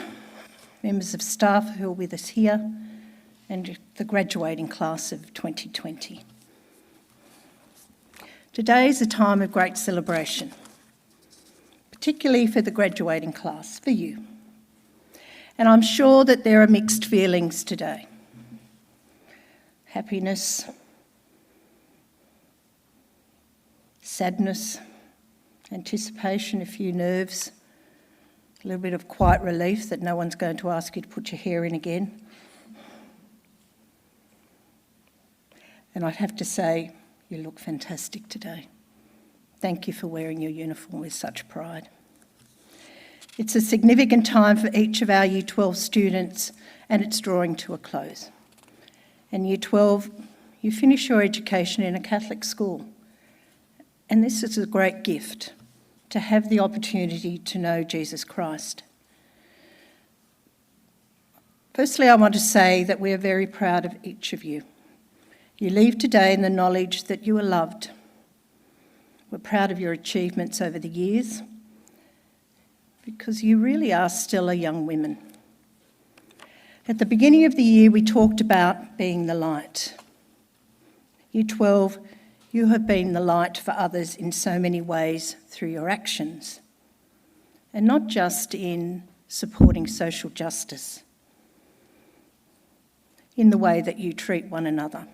members of staff who are with us here, and the graduating class of 2020. Today is a time of great celebration, particularly for the graduating class, for you. And I'm sure that there are mixed feelings today. Happiness, sadness, anticipation, a few nerves, a little bit of quiet relief that no one's going to ask you to put your hair in again. And I'd have to say, you look fantastic today. Thank you for wearing your uniform with such pride. It's a significant time for each of our Year 12 students, and it's drawing to a close. And Year 12, you finish your education in a Catholic school. And this is a great gift, to have the opportunity to know Jesus Christ. Firstly, I want to say that we are very proud of each of you. You leave today in the knowledge that you are loved. We're proud of your achievements over the years, because you really are still a young woman. At the beginning of the year, we talked about being the light. Year 12, you have been the light for others in so many ways through your actions, and not just in supporting social justice, in the way that you treat one another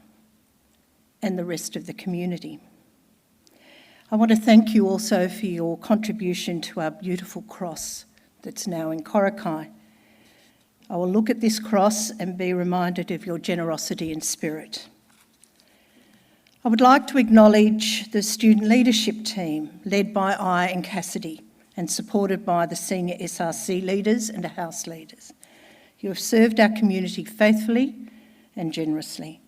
and the rest of the community. I want to thank you also for your contribution to our beautiful cross that's now in Korakai. I will look at this cross and be reminded of your generosity and spirit. I would like to acknowledge the student leadership team led by I and Cassidy and supported by the senior SRC leaders and house leaders. You have served our community faithfully and generously.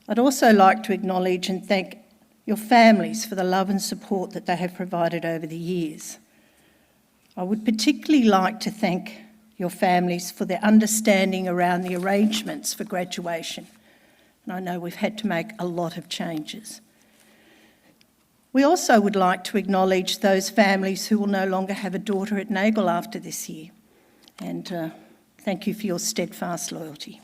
I'd also like to acknowledge and thank your families for the love and support that they have provided over the years. I would particularly like to thank your families for their understanding around the arrangements for graduation. And I know we've had to make a lot of changes. We also would like to acknowledge those families who will no longer have a daughter at Nagle after this year. And thank you for your steadfast loyalty.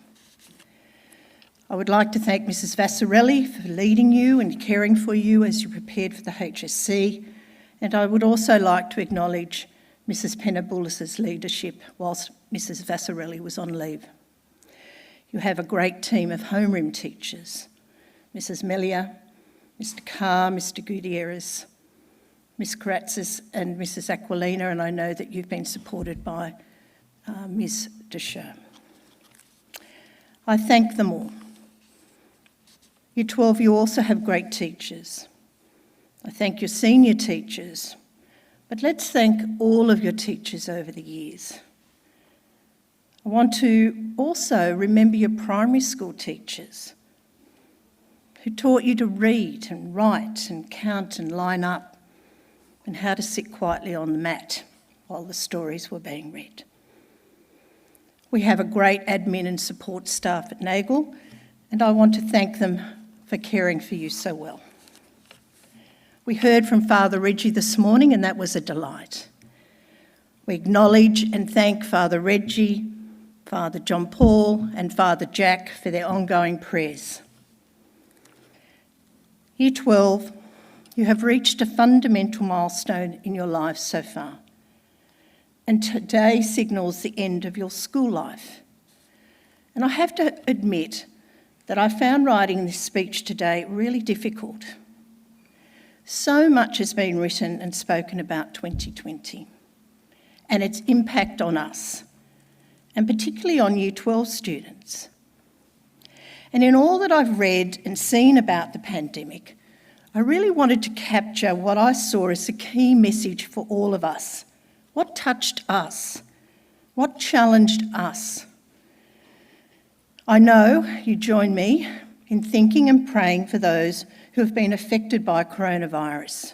I would like to thank Mrs. Vassarelli for leading you and caring for you as you prepared for the HSC. And I would also like to acknowledge Mrs. Penaboulis's leadership whilst Mrs. Vassarelli was on leave. You have a great team of homeroom teachers, Mrs. Melia, Mr. Carr, Mr. Gutierrez, Ms. Karatzis and Mrs. Aquilina, and I know that you've been supported by Ms. Deschamps. I thank them all. Year 12, you also have great teachers. I thank your senior teachers, but let's thank all of your teachers over the years. I want to also remember your primary school teachers who taught you to read and write and count and line up and how to sit quietly on the mat while the stories were being read. We have a great admin and support staff at Nagle, and I want to thank them for caring for you so well. We heard from Father Reggie this morning, and that was a delight. We acknowledge and thank Father Reggie, Father John Paul and Father Jack for their ongoing prayers. Year 12, you have reached a fundamental milestone in your life so far, and today signals the end of your school life. And I have to admit that I found writing this speech today really difficult. So much has been written and spoken about 2020 and its impact on us, and particularly on Year 12 students. And in all that I've read and seen about the pandemic, I really wanted to capture what I saw as a key message for all of us. What touched us? What challenged us? I know you join me in thinking and praying for those who have been affected by coronavirus.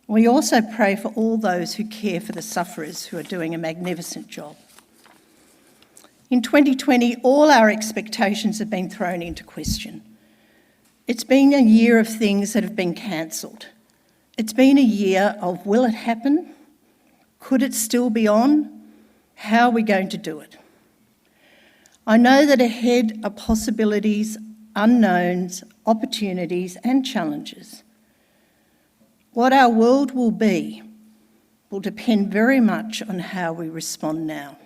We also pray for all those who care for the sufferers who are doing a magnificent job. In 2020, all our expectations have been thrown into question. It's been a year of things that have been cancelled. It's been a year of will it happen? Could it still be on? How are we going to do it? I know that ahead are possibilities, unknowns, opportunities and challenges. What our world will be will depend very much on how we respond now.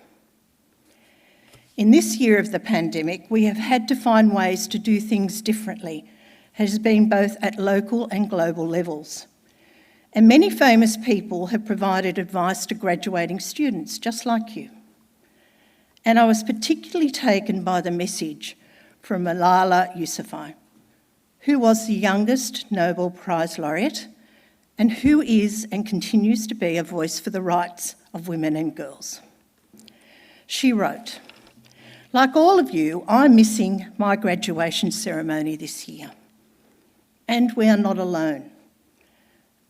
In this year of the pandemic, we have had to find ways to do things differently. It has been both at local and global levels. And many famous people have provided advice to graduating students, just like you. And I was particularly taken by the message from Malala Yousafzai, who was the youngest Nobel Prize laureate and who is and continues to be a voice for the rights of women and girls. She wrote, "Like all of you, I'm missing my graduation ceremony this year. And we are not alone.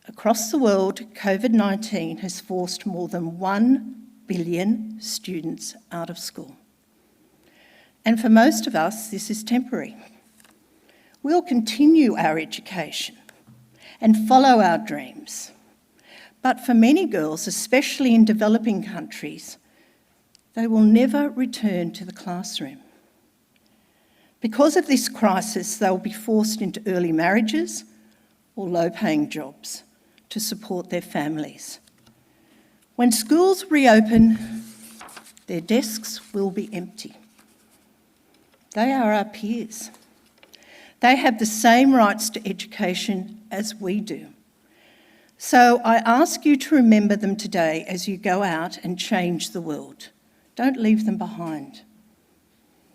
Across the world, COVID-19 has forced more than 1 billion students out of school. And for most of us, this is temporary. We'll continue our education and follow our dreams. But for many girls, especially in developing countries, they will never return to the classroom. Because of this crisis, they'll be forced into early marriages or low-paying jobs to support their families. When schools reopen, their desks will be empty. They are our peers. They have the same rights to education as we do. So I ask you to remember them today as you go out and change the world. Don't leave them behind.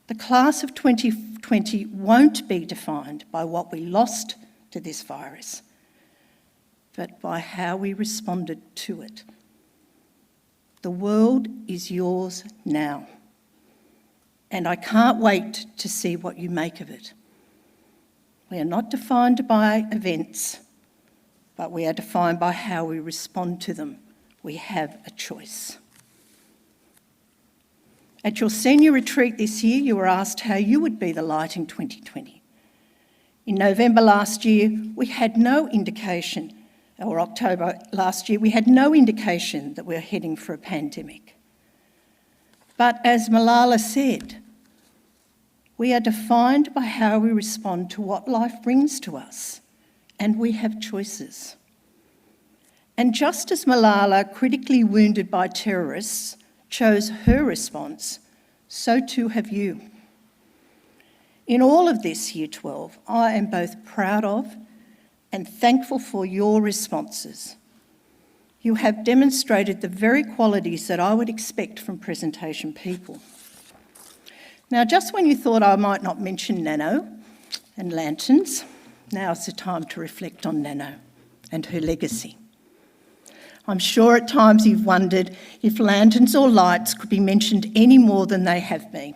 The class of 2020 won't be defined by what we lost to this virus, but by how we responded to it. The world is yours now, and I can't wait to see what you make of it. We are not defined by events, but we are defined by how we respond to them. We have a choice. At your senior retreat this year, you were asked how you would be the light in 2020. In November last year, we had no indication, or October last year, we had no indication that we were heading for a pandemic. But as Malala said, we are defined by how we respond to what life brings to us, and we have choices. And just as Malala, critically wounded by terrorists, chose her response, so too have you. In all of this, Year 12, I am both proud of and thankful for your responses. You have demonstrated the very qualities that I would expect from presentation people. Now, just when you thought I might not mention Nano and lanterns, now is the time to reflect on Nano and her legacy. I'm sure at times you've wondered if lanterns or lights could be mentioned any more than they have been.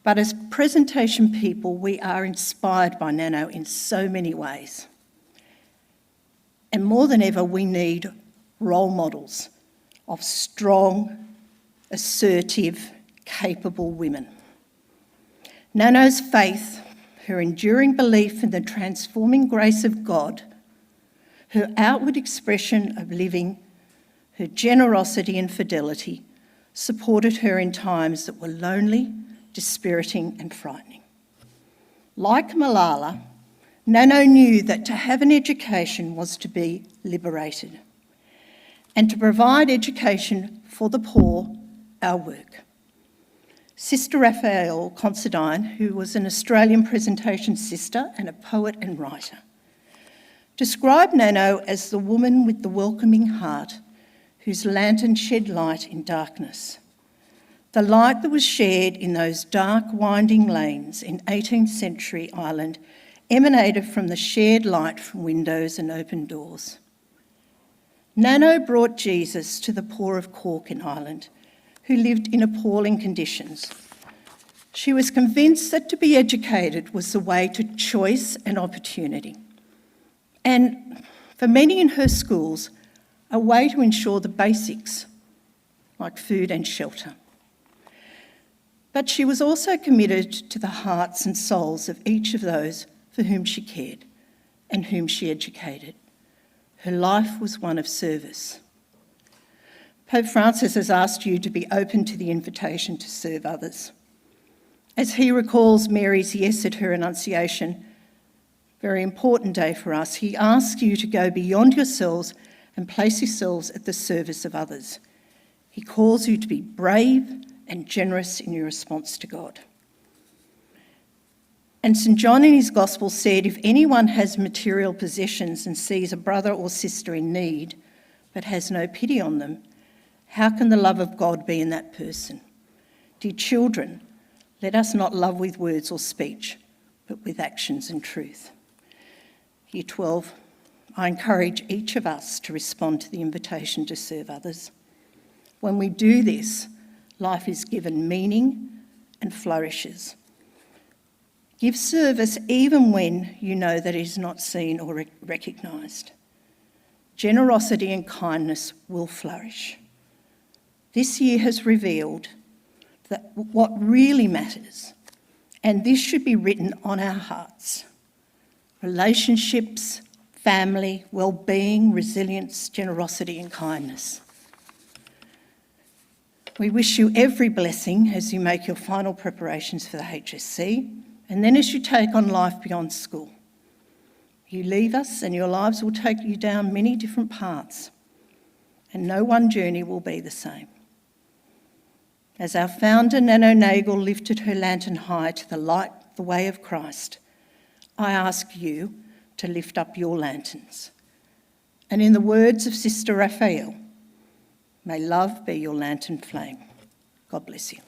But as presentation people, we are inspired by Nano in so many ways. And more than ever, we need role models of strong, assertive, capable women. Nano's faith, her enduring belief in the transforming grace of God, her outward expression of living, her generosity and fidelity supported her in times that were lonely, dispiriting and frightening. Like Malala, Nano knew that to have an education was to be liberated, and to provide education for the poor, our work. Sister Raphael Considine, who was an Australian presentation sister and a poet and writer, described Nano as the woman with the welcoming heart whose lantern shed light in darkness. The light that was shared in those dark, winding lanes in 18th century Ireland emanated from the shared light from windows and open doors. Nano brought Jesus to the poor of Cork in Ireland, who lived in appalling conditions, She was convinced that to be educated was the way to choice and opportunity, and for many in her schools, a way to ensure the basics like food and shelter. But she was also committed to the hearts and souls of each of those for whom she cared and whom she educated. Her life was one of service. Pope Francis has asked you to be open to the invitation to serve others. As he recalls Mary's yes at her Annunciation, very important day for us, he asks you to go beyond yourselves and place yourselves at the service of others. He calls you to be brave and generous in your response to God. And St. John in his Gospel said, if anyone has material possessions and sees a brother or sister in need, but has no pity on them, how can the love of God be in that person? Dear children, let us not love with words or speech, but with actions and truth. Year 12, I encourage each of us to respond to the invitation to serve others. When we do this, life is given meaning and flourishes. Give service even when you know that it is not seen or recognised. Generosity and kindness will flourish. This year has revealed that what really matters, and this should be written on our hearts: relationships, family, well-being, resilience, generosity and kindness. We wish you every blessing as you make your final preparations for the HSC, and then as you take on life beyond school. You leave us and your lives will take you down many different paths, and no one journey will be the same. As our founder, Nagle, lifted her lantern high to the light, the way of Christ, I ask you to lift up your lanterns. And in the words of Sister Raphael, may love be your lantern flame. God bless you.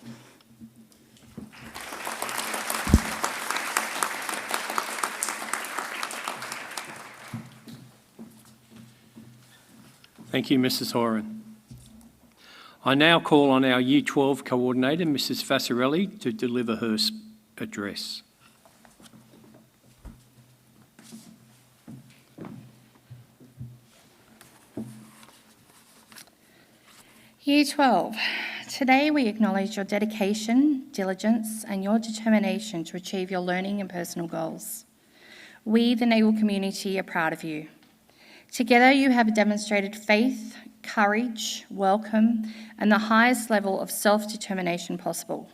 Thank you, Mrs. Horan. I now call on our Year 12 coordinator, Mrs. Fassarelli, to deliver her address. Year 12, today we acknowledge your dedication, diligence and your determination to achieve your learning and personal goals. We, the Nagle community, are proud of you. Together you have demonstrated faith, courage, welcome and the highest level of self-determination possible.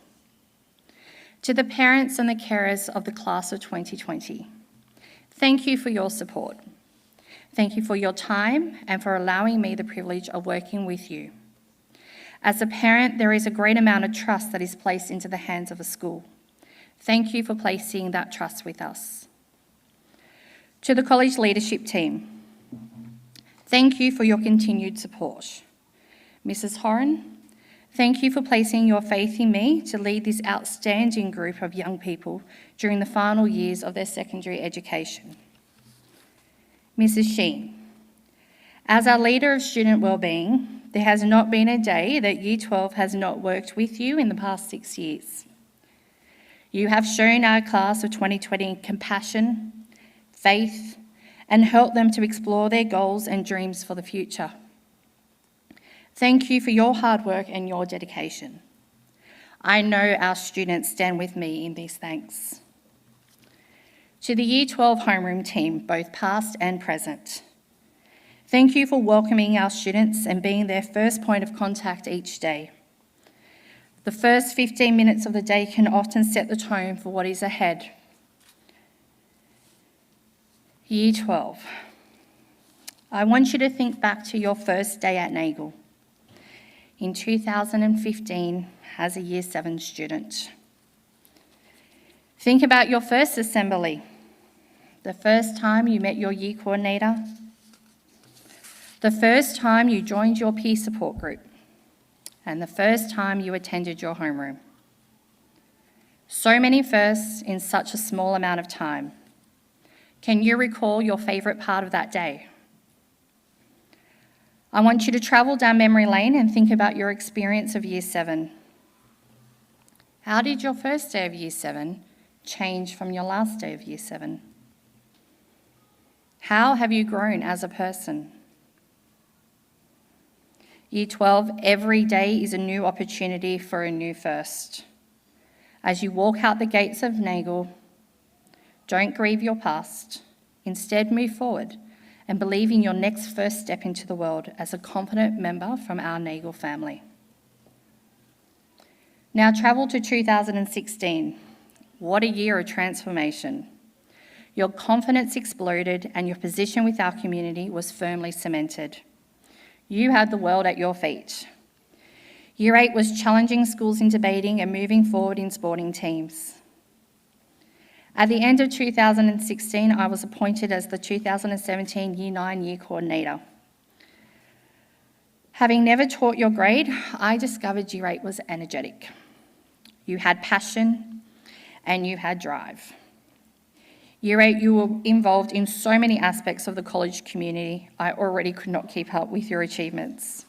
To the parents and the carers of the class of 2020, thank you for your support. Thank you for your time and for allowing me the privilege of working with you. As a parent, there is a great amount of trust that is placed into the hands of a school. Thank you for placing that trust with us. To the college leadership team, thank you for your continued support. Mrs. Horan, thank you for placing your faith in me to lead this outstanding group of young people during the final years of their secondary education. Mrs. Sheen, as our leader of student wellbeing, there has not been a day that Year 12 has not worked with you in the past 6 years. You have shown our class of 2020 compassion, faith, and helped them to explore their goals and dreams for the future. Thank you for your hard work and your dedication. I know our students stand with me in these thanks. To the Year 12 homeroom team, both past and present, thank you for welcoming our students and being their first point of contact each day. The first 15 minutes of the day can often set the tone for what is ahead. Year 12. I want you to think back to your first day at Nagle in 2015 as a Year 7 student. Think about your first assembly, the first time you met your year coordinator, the first time you joined your peer support group, and the first time you attended your homeroom. So many firsts in such a small amount of time. Can you recall your favourite part of that day? I want you to travel down memory lane and think about your experience of Year 7. How did your first day of Year 7 change from your last day of Year 7? How have you grown as a person? Year 12, every day is a new opportunity for a new first. As you walk out the gates of Nagle, don't grieve your past. Instead, move forward and believe in your next first step into the world as a confident member from our Nagle family. Now travel to 2016. What a year of transformation. Your confidence exploded and your position with our community was firmly cemented. You had the world at your feet. Year 8 was challenging schools in debating and moving forward in sporting teams. At the end of 2016, I was appointed as the 2017 Year 9 Year Coordinator. Having never taught your grade, I discovered Year 8 was energetic. You had passion and you had drive. Year 8, you were involved in so many aspects of the college community, I already could not keep up with your achievements.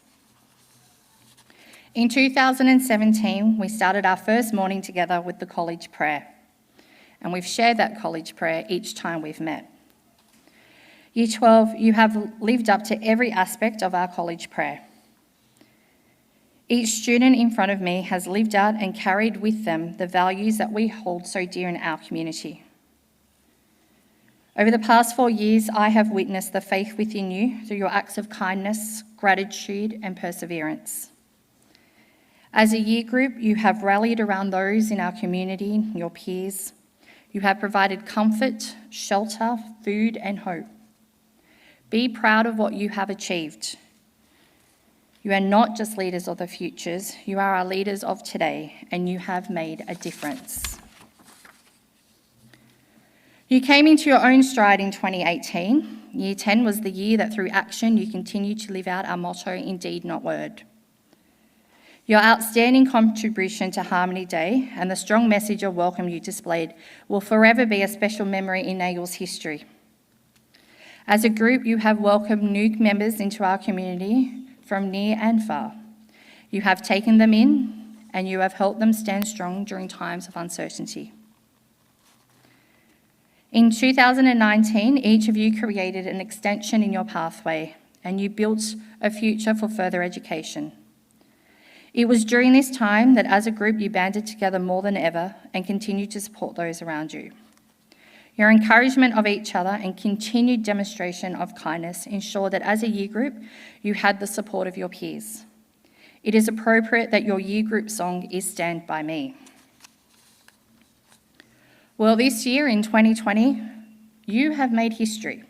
In 2017, we started our first morning together with the college prayer, and we've shared that college prayer each time we've met. Year 12, you have lived up to every aspect of our college prayer. Each student in front of me has lived out and carried with them the values that we hold so dear in our community. Over the past 4 years, I have witnessed the faith within you through your acts of kindness, gratitude, and perseverance. As a year group, you have rallied around those in our community, your peers. You have provided comfort, shelter, food, and hope. Be proud of what you have achieved. You are not just leaders of the futures, you are our leaders of today, and you have made a difference. You came into your own stride in 2018. Year 10 was the year that through action you continued to live out our motto, in deed, not word. Your outstanding contribution to Harmony Day and the strong message of welcome you displayed will forever be a special memory in Nagle's history. As a group, you have welcomed new members into our community from near and far. You have taken them in and you have helped them stand strong during times of uncertainty. In 2019, each of you created an extension in your pathway and you built a future for further education. It was during this time that as a group you banded together more than ever and continued to support those around you. Your encouragement of each other and continued demonstration of kindness ensured that as a year group you had the support of your peers. It is appropriate that your year group song is Stand By Me. Well, this year in 2020, you have made history.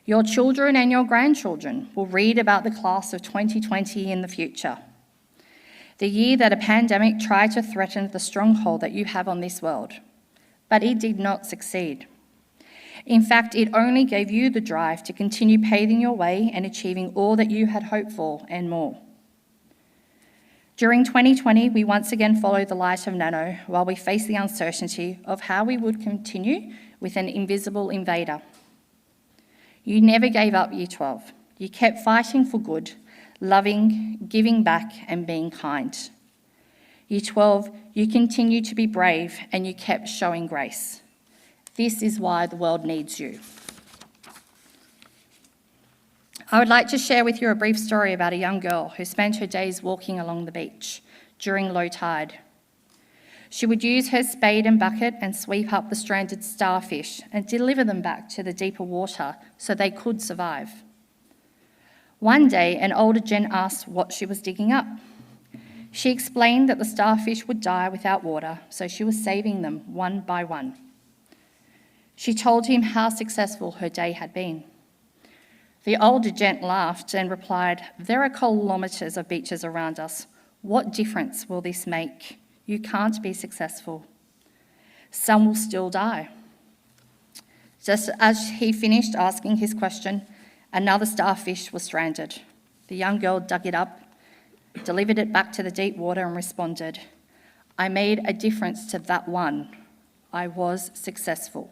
Your children and your grandchildren will read about the class of 2020 in the future. The year that a pandemic tried to threaten the stronghold that you have on this world, but it did not succeed. In fact, it only gave you the drive to continue paving your way and achieving all that you had hoped for and more. During 2020, we once again followed the light of Nano while we faced the uncertainty of how we would continue with an invisible invader. You never gave up Year 12. You kept fighting for good, loving, giving back, and being kind. Year 12, you continued to be brave and you kept showing grace. This is why the world needs you. I would like to share with you a brief story about a young girl who spent her days walking along the beach during low tide. She would use her spade and bucket and sweep up the stranded starfish and deliver them back to the deeper water so they could survive. One day, an older gent asked what she was digging up. She explained that the starfish would die without water, so she was saving them one by one. She told him how successful her day had been. The older gent laughed and replied, "There are kilometres of beaches around us. What difference will this make? You can't be successful. Some will still die." Just as he finished asking his question, another starfish was stranded. The young girl dug it up, delivered it back to the deep water and responded, "I made a difference to that one. I was successful."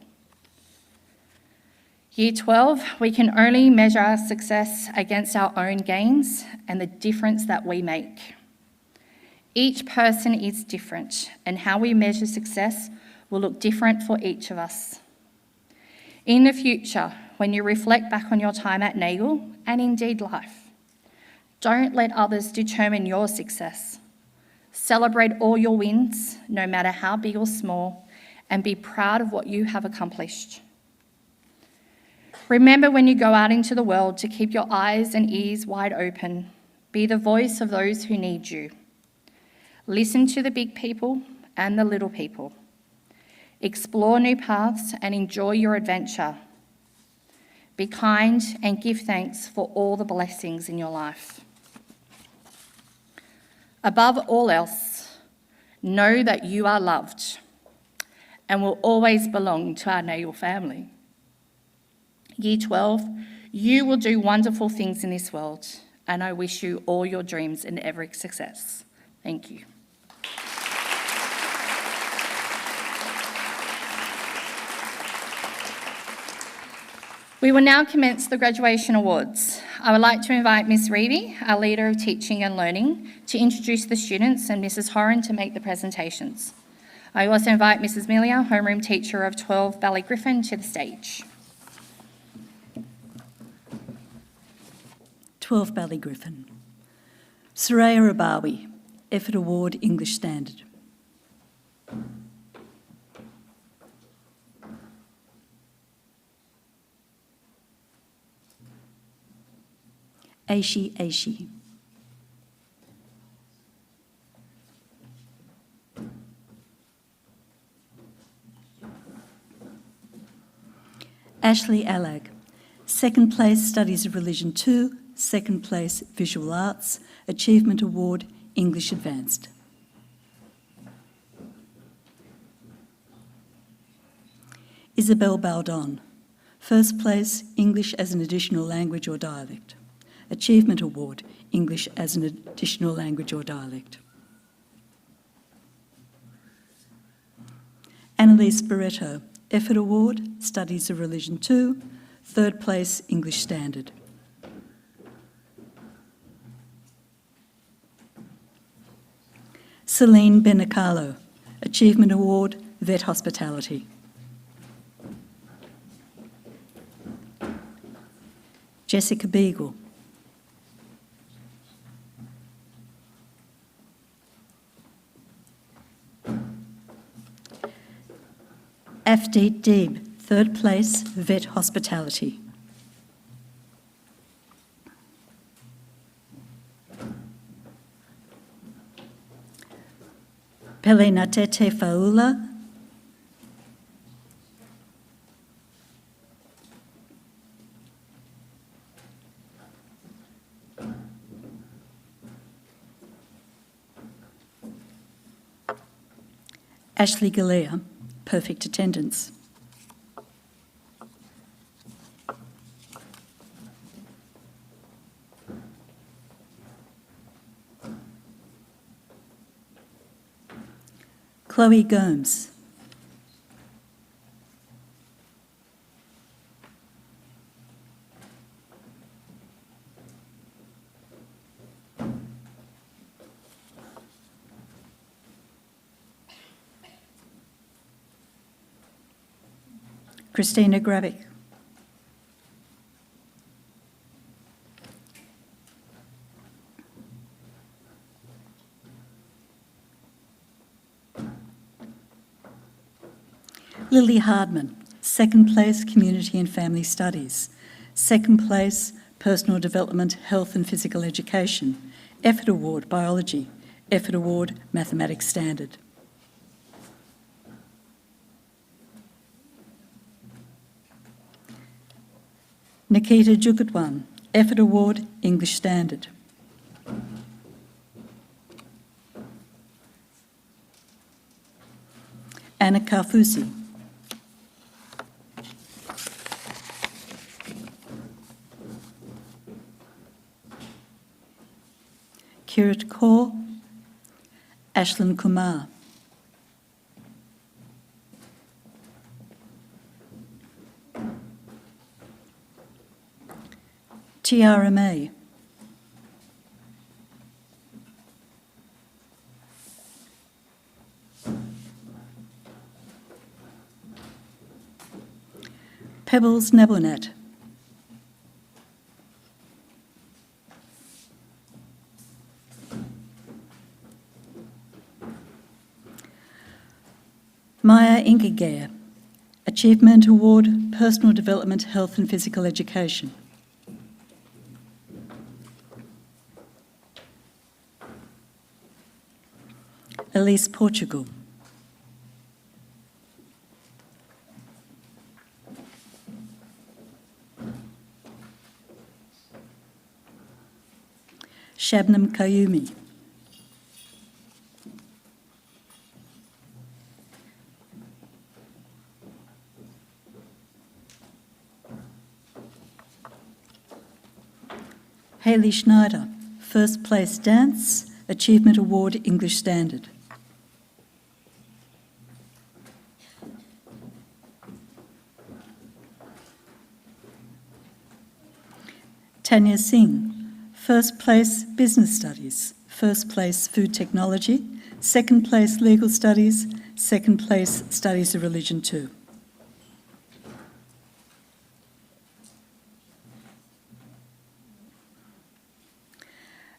Year 12, we can only measure our success against our own gains and the difference that we make. Each person is different, and how we measure success will look different for each of us. In the future, when you reflect back on your time at Nagle, and indeed life, don't let others determine your success. Celebrate all your wins, no matter how big or small, and be proud of what you have accomplished. Remember when you go out into the world to keep your eyes and ears wide open. Be the voice of those who need you. Listen to the big people and the little people. Explore new paths and enjoy your adventure. Be kind and give thanks for all the blessings in your life. Above all else, know that you are loved and will always belong to our Nagle family. Year 12, you will do wonderful things in this world, and I wish you all your dreams and every success. Thank you. We will now commence the graduation awards. I would like to invite Ms. Reevy, our Leader of Teaching and Learning, to introduce the students, and Mrs. Horan to make the presentations. I also invite Mrs. Millier, Homeroom Teacher of 12 Ballygriffin, to the stage. 12 Ballygriffin. Soraya Abawi, Effort Award, English Standard. Aishi Aishi. Ashley Allag, second place Studies of Religion 2, second place Visual Arts, Achievement Award, English Advanced. Isabel Baldon, first place English as an Additional Language or Dialect. Achievement Award, English as an Additional Language or Dialect. Annalise Barretto, Effort Award, Studies of Religion 2, third place English Standard. Celine Benicalo, Achievement Award, Vet Hospitality. Jessica Beagle. Afdeet Deeb, third place, Vet Hospitality. Pele Natete Faula. Ashley Galea, perfect attendance. Chloe Gomes. Christina Gravick. Lily Hardman, second place, Community and Family Studies. Second place, Personal Development, Health and Physical Education. Effort Award, Biology. Effort Award, Mathematics Standard. Nikita Jugutwan, Effort Award, English Standard. Anna Karfusi. Kirat Kaur, Ashlyn Kumar. Tiara May. Pebbles Nabonet. Maya Inkagaya, Achievement Award, Personal Development, Health and Physical Education. Elise Portugal. Shabnam Kayumi. Hayley Schneider, First Place Dance, Achievement Award, English Standard. Tanya Singh, First Place Business Studies, First Place Food Technology, Second Place Legal Studies, Second Place Studies of Religion 2.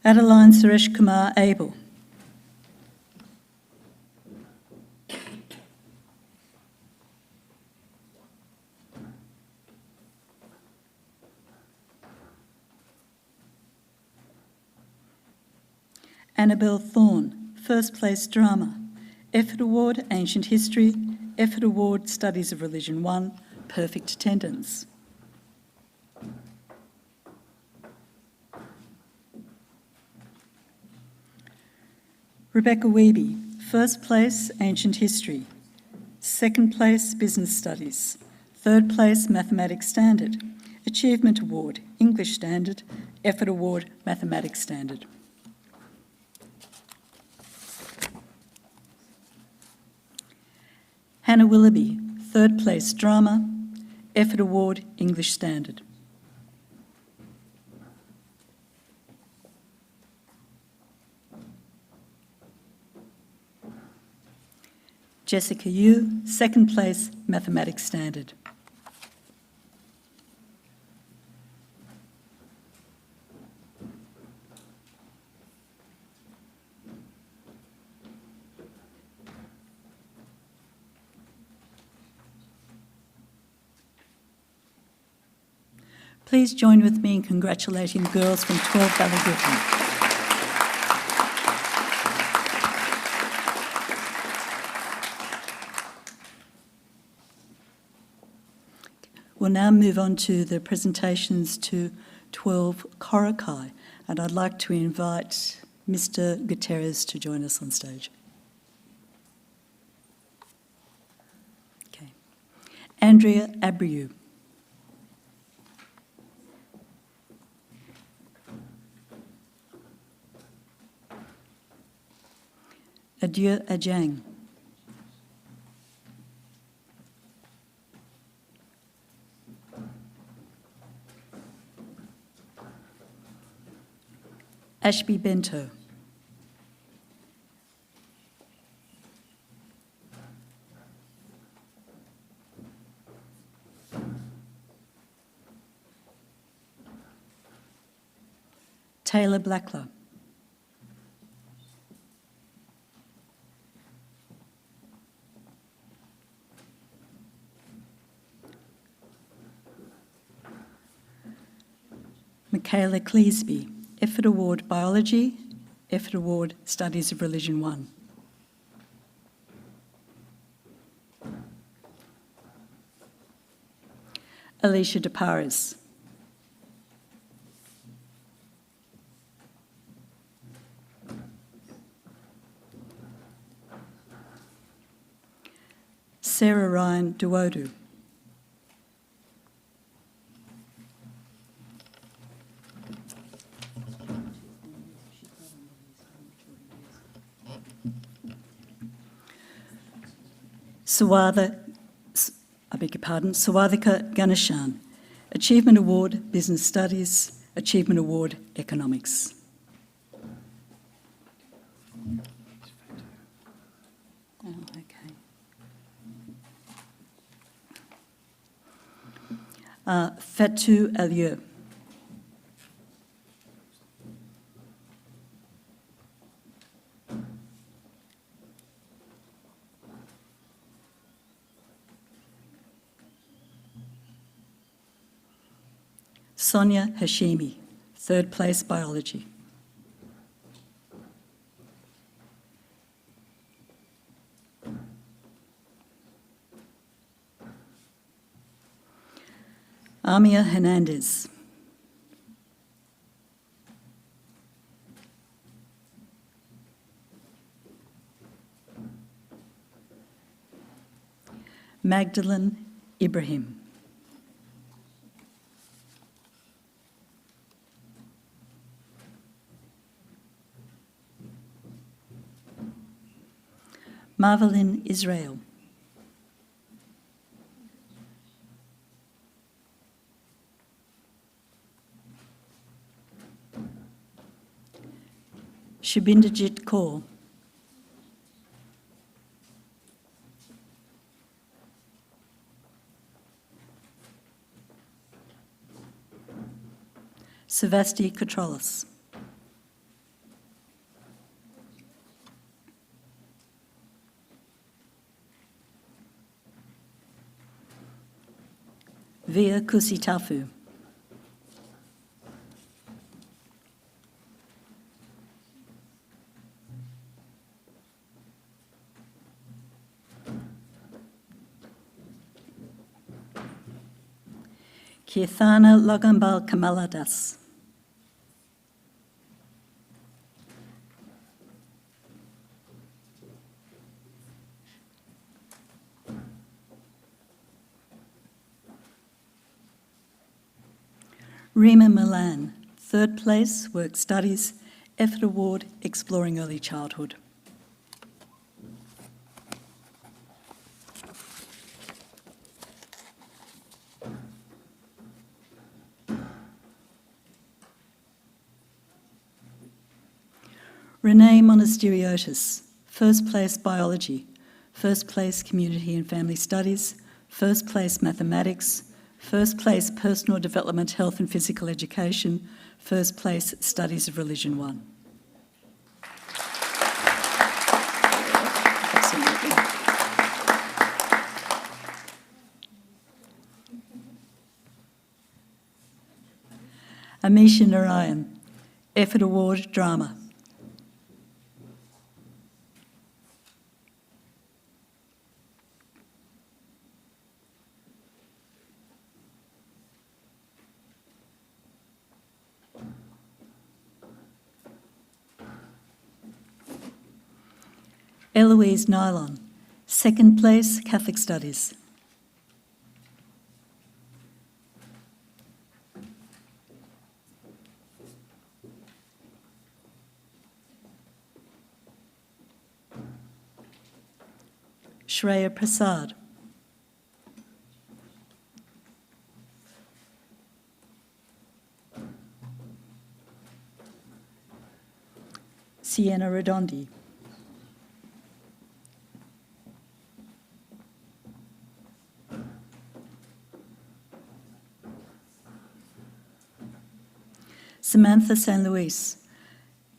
Adeline Suresh Kumar Abel. Annabelle Thorne, First Place Drama, Effort Award, Ancient History, Effort Award, Studies of Religion 1, Perfect Attendance. Rebecca Weeby, First Place, Ancient History, Second Place, Business Studies, Third Place, Mathematics Standard, Achievement Award, English Standard, Effort Award, Mathematics Standard. Hannah Willoughby, Third Place, Drama, Effort Award, English Standard. Jessica Yu, Second Place, Mathematics Standard. Please join with me in congratulating the girls from 12 Valley Griffin. We'll now move on to the presentations to 12 Korakai, and I'd like to invite Mr. Gutierrez to join us on stage. Okay. Andrea Abreu. Adieu Ajang. Ashby Bento. Taylor Blackler. Michaela Cleesby, Effort Award Biology, Effort Award Studies of Religion 1. Alicia De Paris. Sarah Ryan Duodu. Sawadhika Ganeshan, Achievement Award, Business Studies, Achievement Award, Economics. Oh, okay. Fatou Alieu. Sonia Hashimi, third place biology. Amia Hernandez. Magdalene Ibrahim. Marvelin Israel. Shubinderjit Kaur. Savasti Katrolis. Via Kusitafu. Kirthana Logambal Kamaladas. Rima Milan, third place, Work Studies, Effort Award, Exploring Early Childhood. Renee Monasteriotis, first place Biology, first place Community and Family Studies, first place Mathematics, first place Personal Development, Health and Physical Education, first place Studies of Religion 1. Absolutely. Amisha Narayan, Effort Award, Drama. Eloise Nylon, second place, Catholic Studies. Shreya Prasad. Sienna Redondi. Samantha San Luis,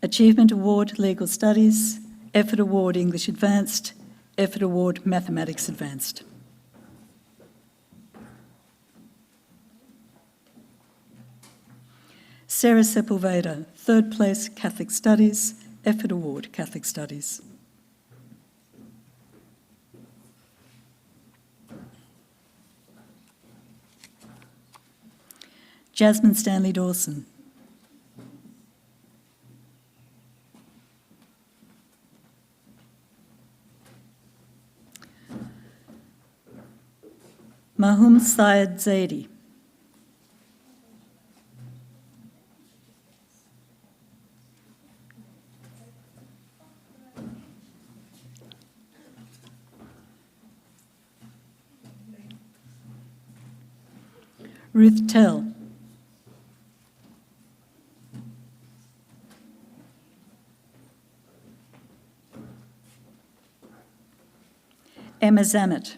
Achievement Award Legal Studies, Effort Award English Advanced, Effort Award Mathematics Advanced. Sarah Sepulveda, third place Catholic Studies, Effort Award Catholic Studies. Jasmine Stanley Dawson. Mahum Syed Zaidi. Ruth Tell. Emma Zammett.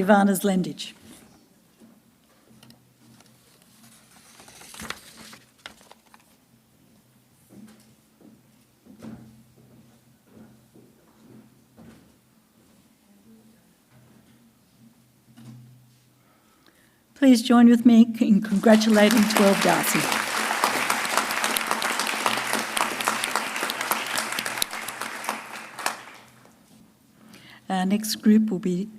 Ivana Zlendic. Please join with me in congratulating 12 Darcy. Our next group will be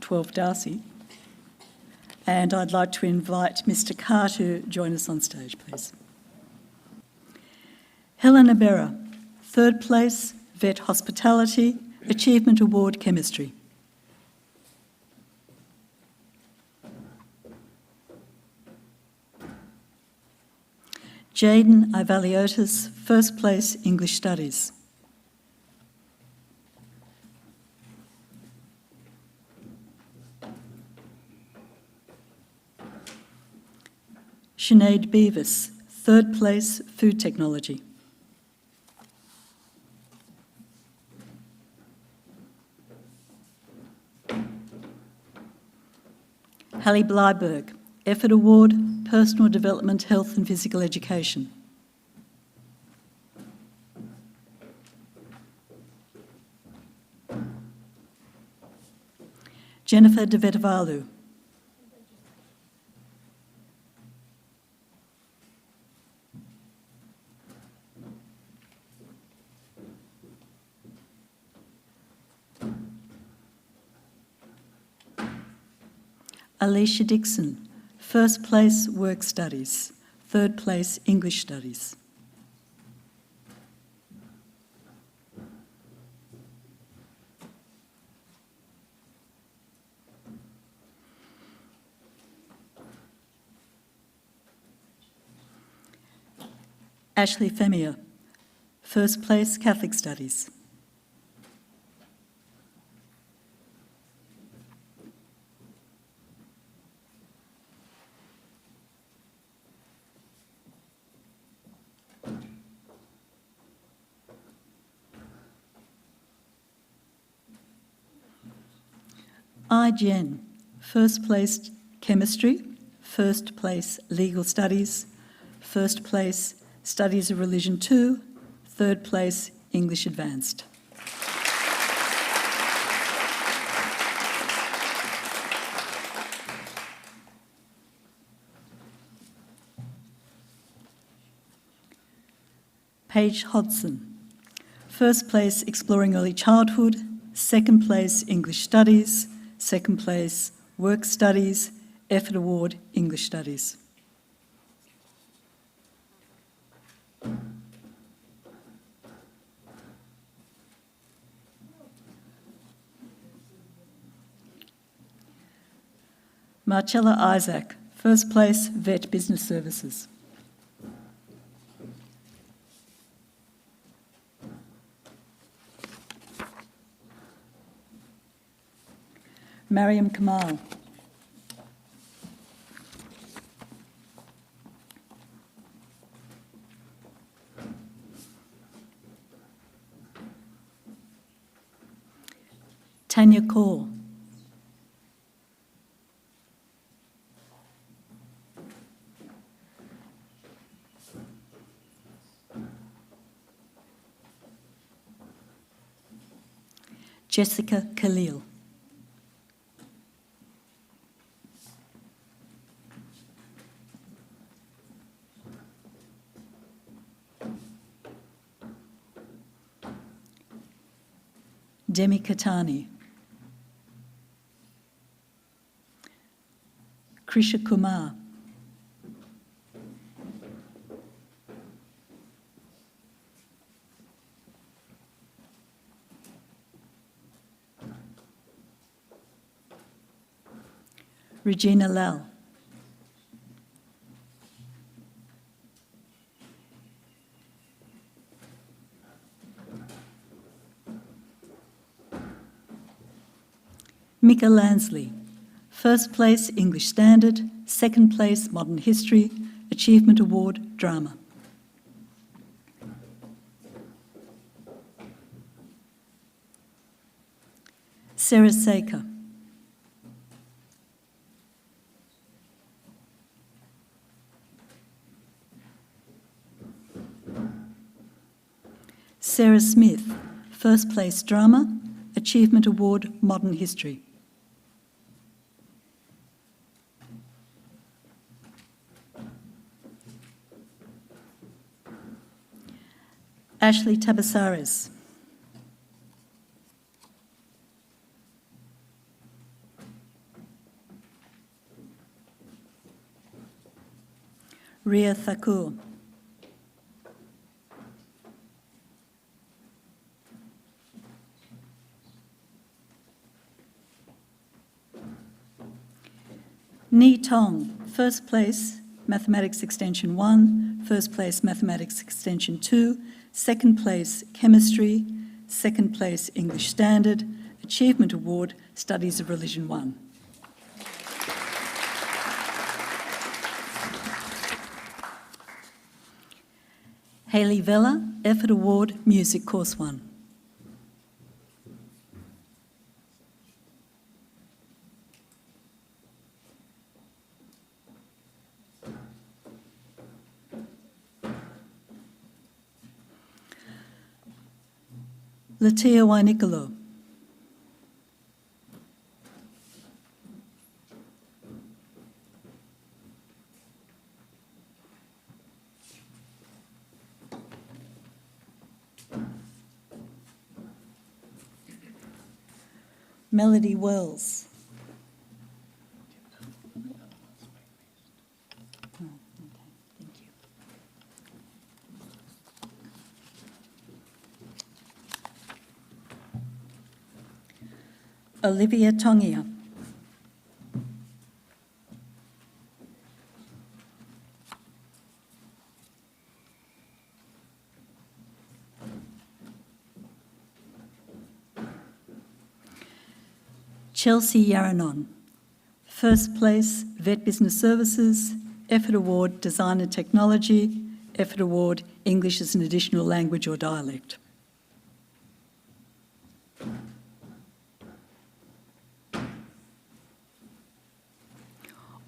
12 Darcy, and I'd like to invite Mr. Carr to join us on stage, please. Helena Berra, third place, Vet Hospitality, Achievement Award Chemistry. Jaden Ivaliotis, first place, English Studies. Sinead Beavis, third place, Food Technology. Hallie Blyberg, Effort Award, Personal Development, Health and Physical Education. Jennifer De Vetavalu. Alicia Dixon, first place, Work Studies, third place, English Studies. Ashley Femia, first place, Catholic Studies. Jen, first place Chemistry, first place Legal Studies, first place Studies of Religion 2, third place English Advanced. Paige Hodson, first place Exploring Early Childhood, second place English Studies, second place Work Studies, Effort Award English Studies. Marcella Isaac, first place Vet Business Services. Mariam Kamal. Tanya Kaur. Jessica Khalil. Demi Katani. Krisha Kumar. Regina Lal. Mika Lansley, first place English Standard, second place Modern History, Achievement Award Drama. Sarah Saker. Sarah Smith, First Place Drama, Achievement Award, Modern History. Ashley Tabasares. Ria Thakur. Ni Tong, First Place Mathematics Extension 1, First Place Mathematics Extension 2, Second Place Chemistry, Second Place English Standard, Achievement Award, Studies of Religion 1. Hayley Vella, Effort Award, Music Course 1. Latia Wainikolo. Melody Wells. Oh, okay, thank you. Olivia Tongia. Chelsea Yaranon, First Place Vet Business Services, Effort Award Design and Technology, Effort Award English as an Additional Language or Dialect.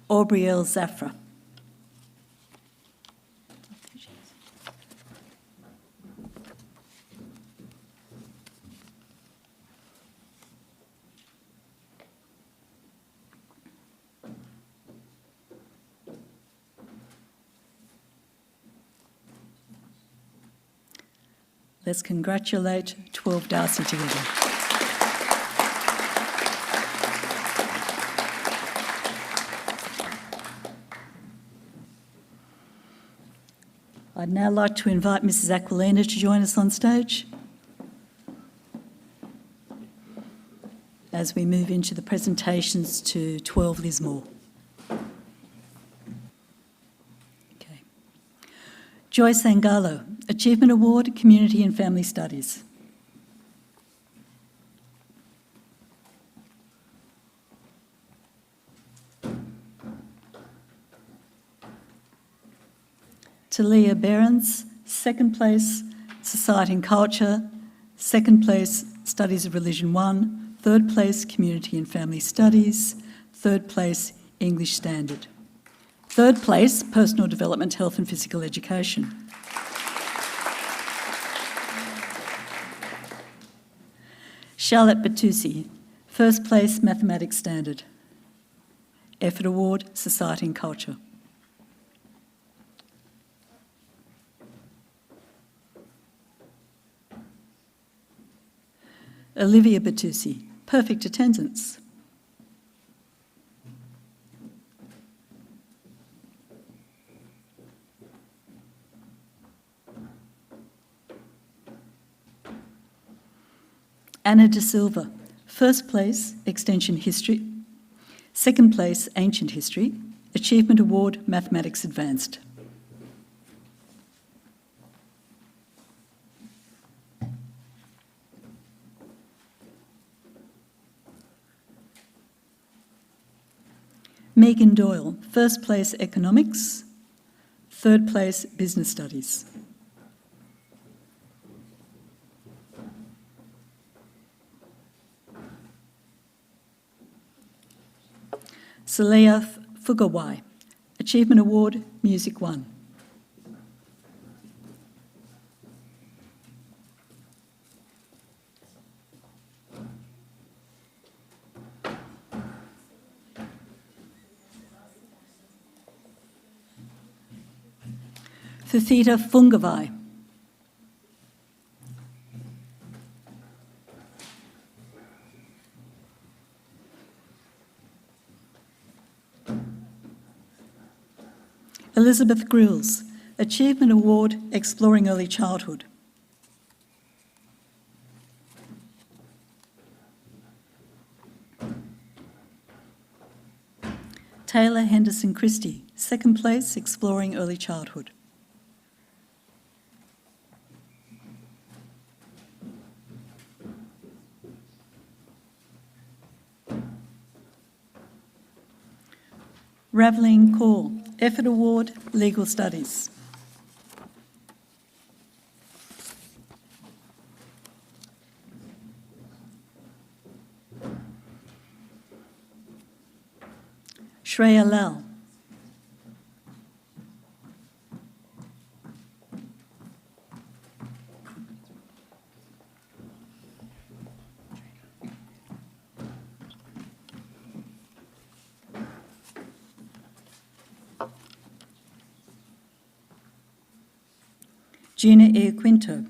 Aubrielle Zafra. Let's congratulate 12 Darcy together. I'd now like to invite Mrs. Aquilina to join us on stage as we move into the presentations to 12 Lismore. Okay. Joyce Angalo, Achievement Award, Community and Family Studies. Talia Behrens, Second Place, Society and Culture, Second Place, Studies of Religion 1, Third Place, Community and Family Studies, Third Place, English Standard. Third Place, Personal Development, Health and Physical Education. Charlotte Bertuzzi, First Place, Mathematics Standard. Effort Award, Society and Culture. Olivia Bertuzzi, Perfect Attendance. Anna De Silva, First Place, Extension History. Second Place, Ancient History. Achievement Award, Mathematics Advanced. Megan Doyle, First Place, Economics. Third Place, Business Studies. Saleha Fugawai, Achievement Award, Music 1. Thithita Fungavai. Elizabeth Grills, Achievement Award, Exploring Early Childhood. Taylor Henderson Christie, second place, Exploring Early Childhood. Raveline Kaur, Effort Award, Legal Studies. Shreya Lal. Gina E. Quinto.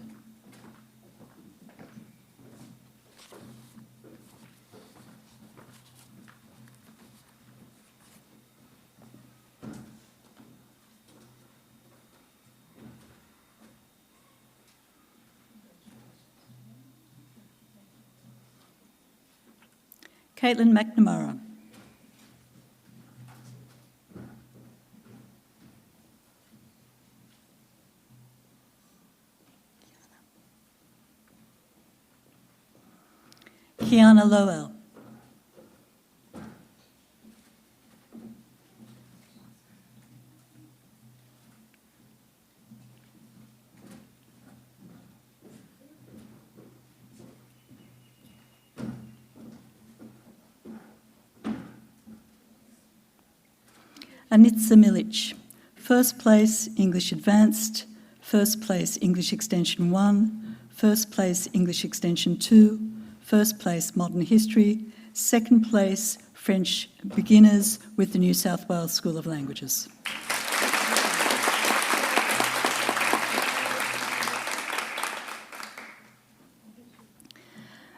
Caitlin McNamara. Kiana Lowell. Anitza Milic, first place English Advanced, first place English Extension 1, first place English Extension 2, first place Modern History, second place French Beginners with the New South Wales School of Languages.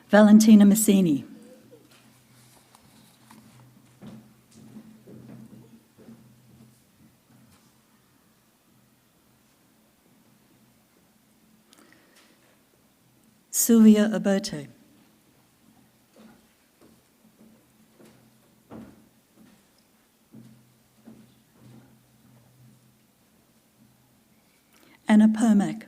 Valentina Massini. Sylvia Obote. Anna Pomack.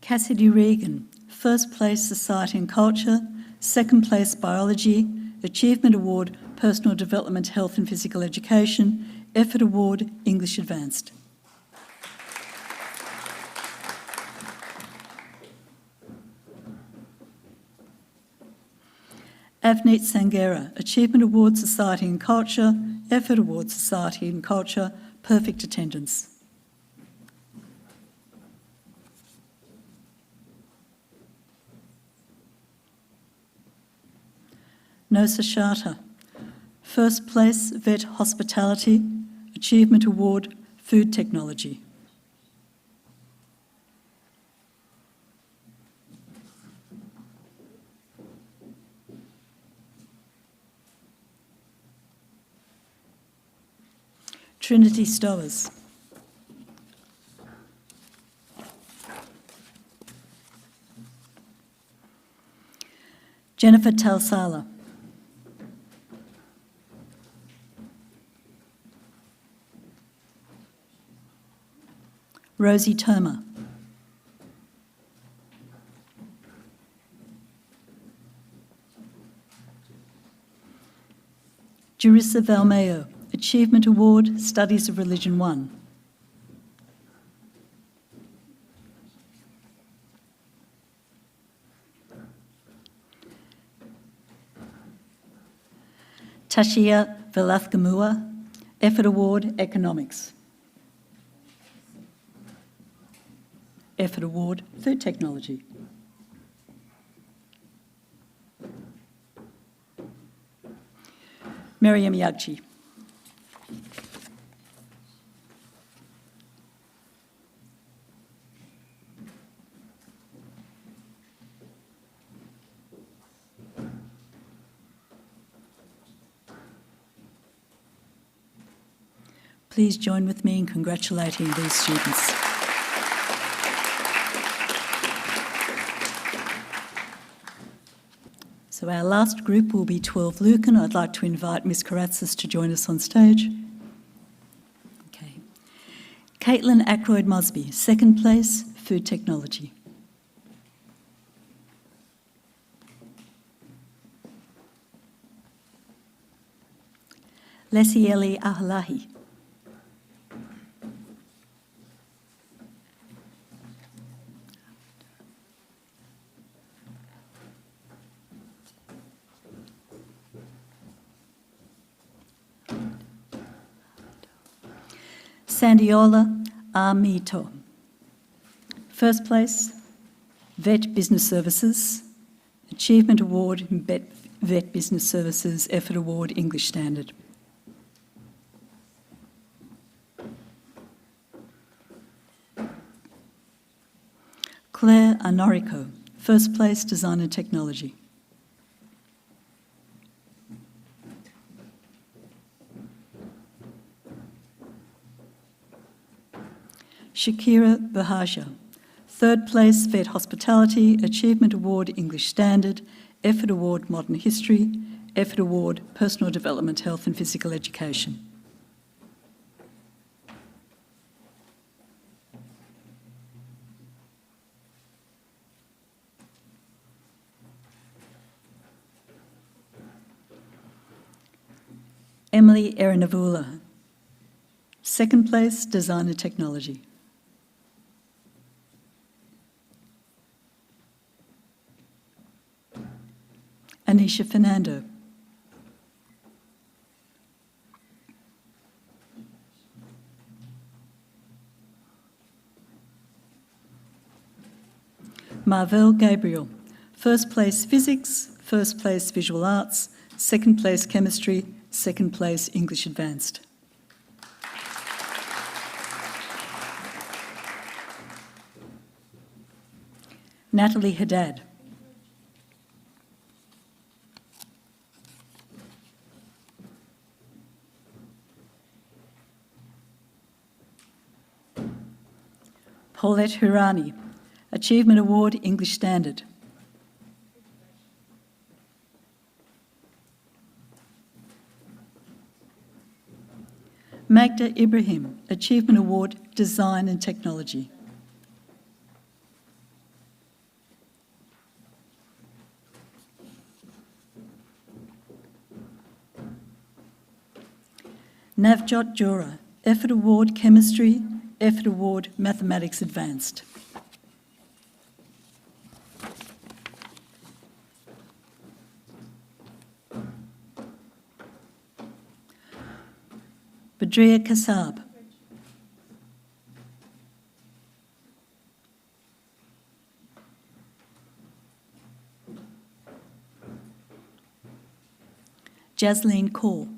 Cassidy Regan, first place Society and Culture, second place Biology, Achievement Award, Personal Development, Health and Physical Education, Effort Award, English Advanced. Avneet Sangera, Achievement Award, Society and Culture, Effort Award, Society and Culture, Perfect Attendance. Nosa Shata, first place Vet Hospitality, Achievement Award, Food Technology. Trinity Stowers. Jennifer Talsala. Rosie Toma. Jerissa Valmeo, Achievement Award, Studies of Religion 1. Tashia Velathgamua, Effort Award, Economics. Effort Award, Food Technology. Miriam Yagchi. Please join with me in congratulating these students. So our last group will be 12 Lucan. I'd like to invite Ms Karatzis to join us on stage. Okay. Caitlin Ackroyd-Mosby, second place, Food Technology. Lesieli Ahalahi. Sandiola Amito. First place, Vet Business Services, Achievement Award in Vet Business Services, Effort Award, English Standard. Claire Anorico, first place, Design and Technology. Shakira Bahaja, third place, Vet Hospitality, Achievement Award, English Standard, Effort Award, Modern History, Effort Award, Personal Development, Health and Physical Education. Emily Erinavula, second place, Design and Technology. Anisha Fernando. Marvel Gabriel, first place Physics, first place Visual Arts, second place Chemistry, second place English Advanced. Natalie Haddad. Paulette Hurani, Achievement Award, English Standard. Magda Ibrahim, Achievement Award, Design and Technology. Navjot Jora, Effort Award, Chemistry, Effort Award, Mathematics Advanced. Badria Kassab. Jasleen Kaur.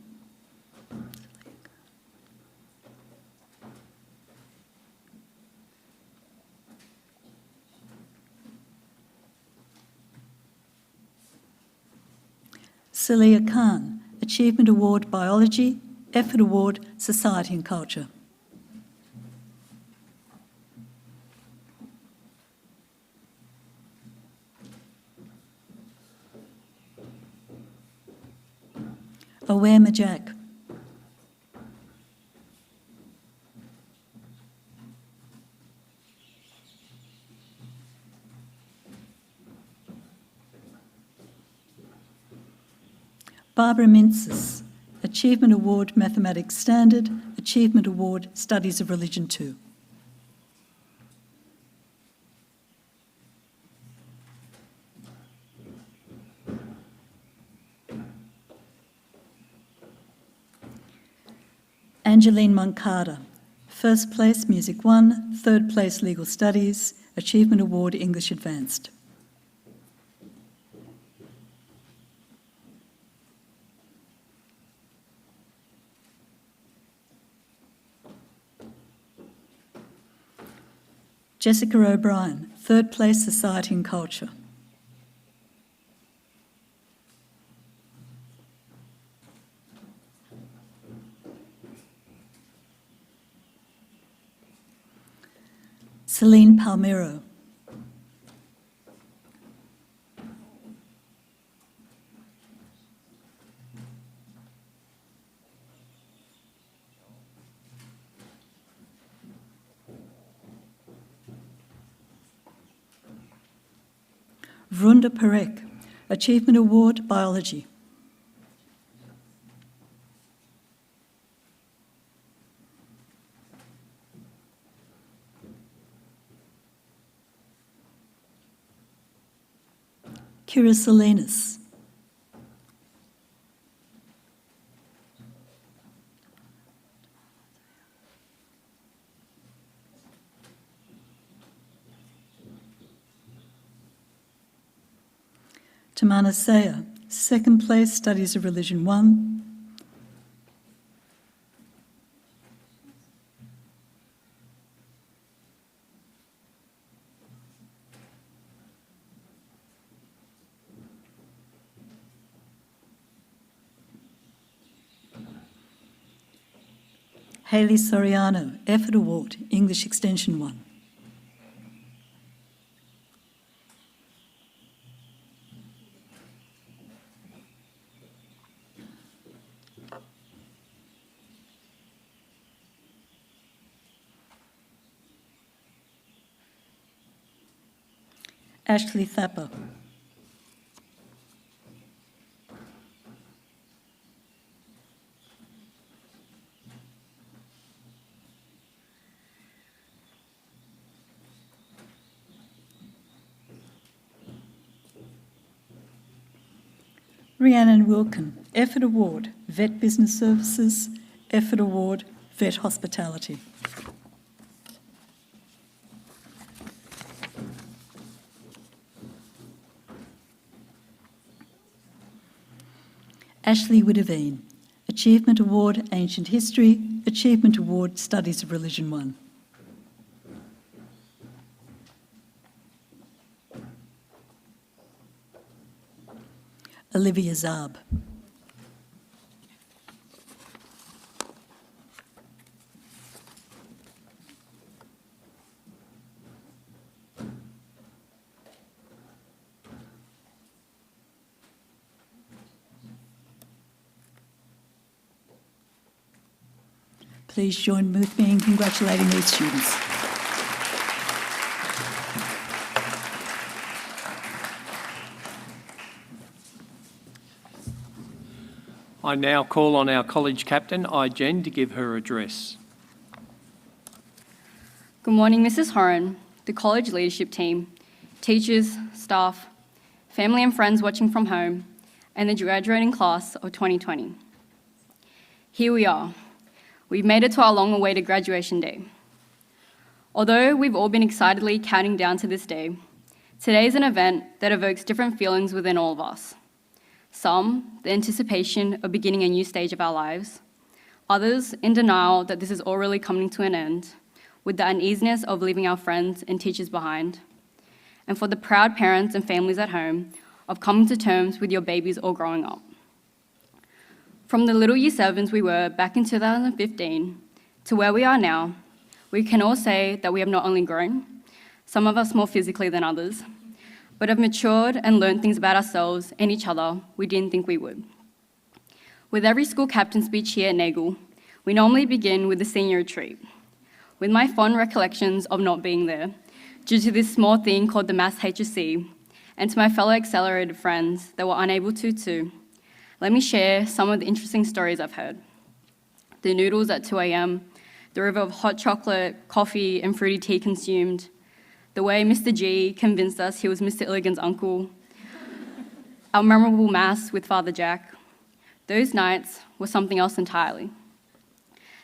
Celia Khan, Achievement Award, Biology, Effort Award, Society and Culture. Aware Majak. Barbara Mintzes, Achievement Award, Mathematics Standard, Achievement Award, Studies of Religion 2. Angeline Moncada, first place Music 1, third place Legal Studies, Achievement Award English Advanced. Jessica O'Brien, third place Society and Culture. Celine Palmero. Vrunda Parek, Achievement Award, Biology. Kira Salinas. Tamana Sayer, second place, Studies of Religion 1. Hayley Soriano, Effort Award, English Extension 1. Ashley Thapper. Rhiannon Wilkin, Effort Award, Vet Business Services, Effort Award, Vet Hospitality. Ashley Widdoveen, Achievement Award, Ancient History, Achievement Award, Studies of Religion 1. Olivia Zarb. Please join with me in congratulating these students. I now call on our college captain, Jen, to give her address. Good morning, Mrs. Horan, the college leadership team, teachers, staff, family and friends watching from home, and the graduating class of 2020. Here we are. We've made it to our long-awaited graduation day. Although we've all been excitedly counting down to this day, today is an event that evokes different feelings within all of us. Some, the anticipation of beginning a new stage of our lives. Others, in denial that this is all really coming to an end, with the uneasiness of leaving our friends and teachers behind. And for the proud parents and families at home, of coming to terms with your babies all growing up. From the little year 7s we were back in 2015 to where we are now, we can all say that we have not only grown, some of us more physically than others, but have matured and learned things about ourselves and each other we didn't think we would. With every school captain speech here at Nagle, we normally begin with the senior retreat, with my fond recollections of not being there, due to this small thing called the Maths HSC, and to my fellow accelerated friends that were unable to too. Let me share some of the interesting stories I've heard. The noodles at 2 a.m., the river of hot chocolate, coffee, and fruity tea consumed, the way Mr. G convinced us he was Mr. Illigan's uncle, our memorable Mass with Father Jack. Those nights were something else entirely.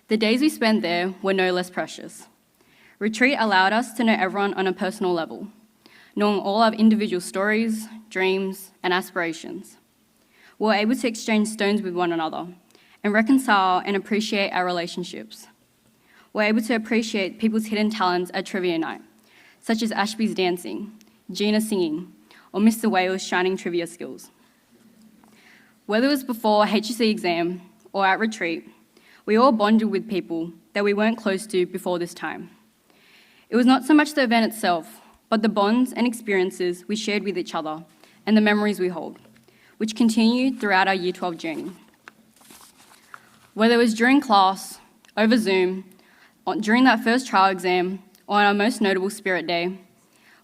The days we spent there were no less precious. Retreat allowed us to know everyone on a personal level, knowing all our individual stories, dreams, and aspirations. We were able to exchange stones with one another and reconcile and appreciate our relationships. We were able to appreciate people's hidden talents at trivia night, such as Ashby's dancing, Gina singing, or Mr. Wales' shining trivia skills. Whether it was before a HSC exam or at retreat, we all bonded with people that we weren't close to before this time. It was not so much the event itself, but the bonds and experiences we shared with each other and the memories we hold, which continued throughout our Year 12 journey. Whether it was during class, over Zoom, during that first trial exam, or on our most notable Spirit Day,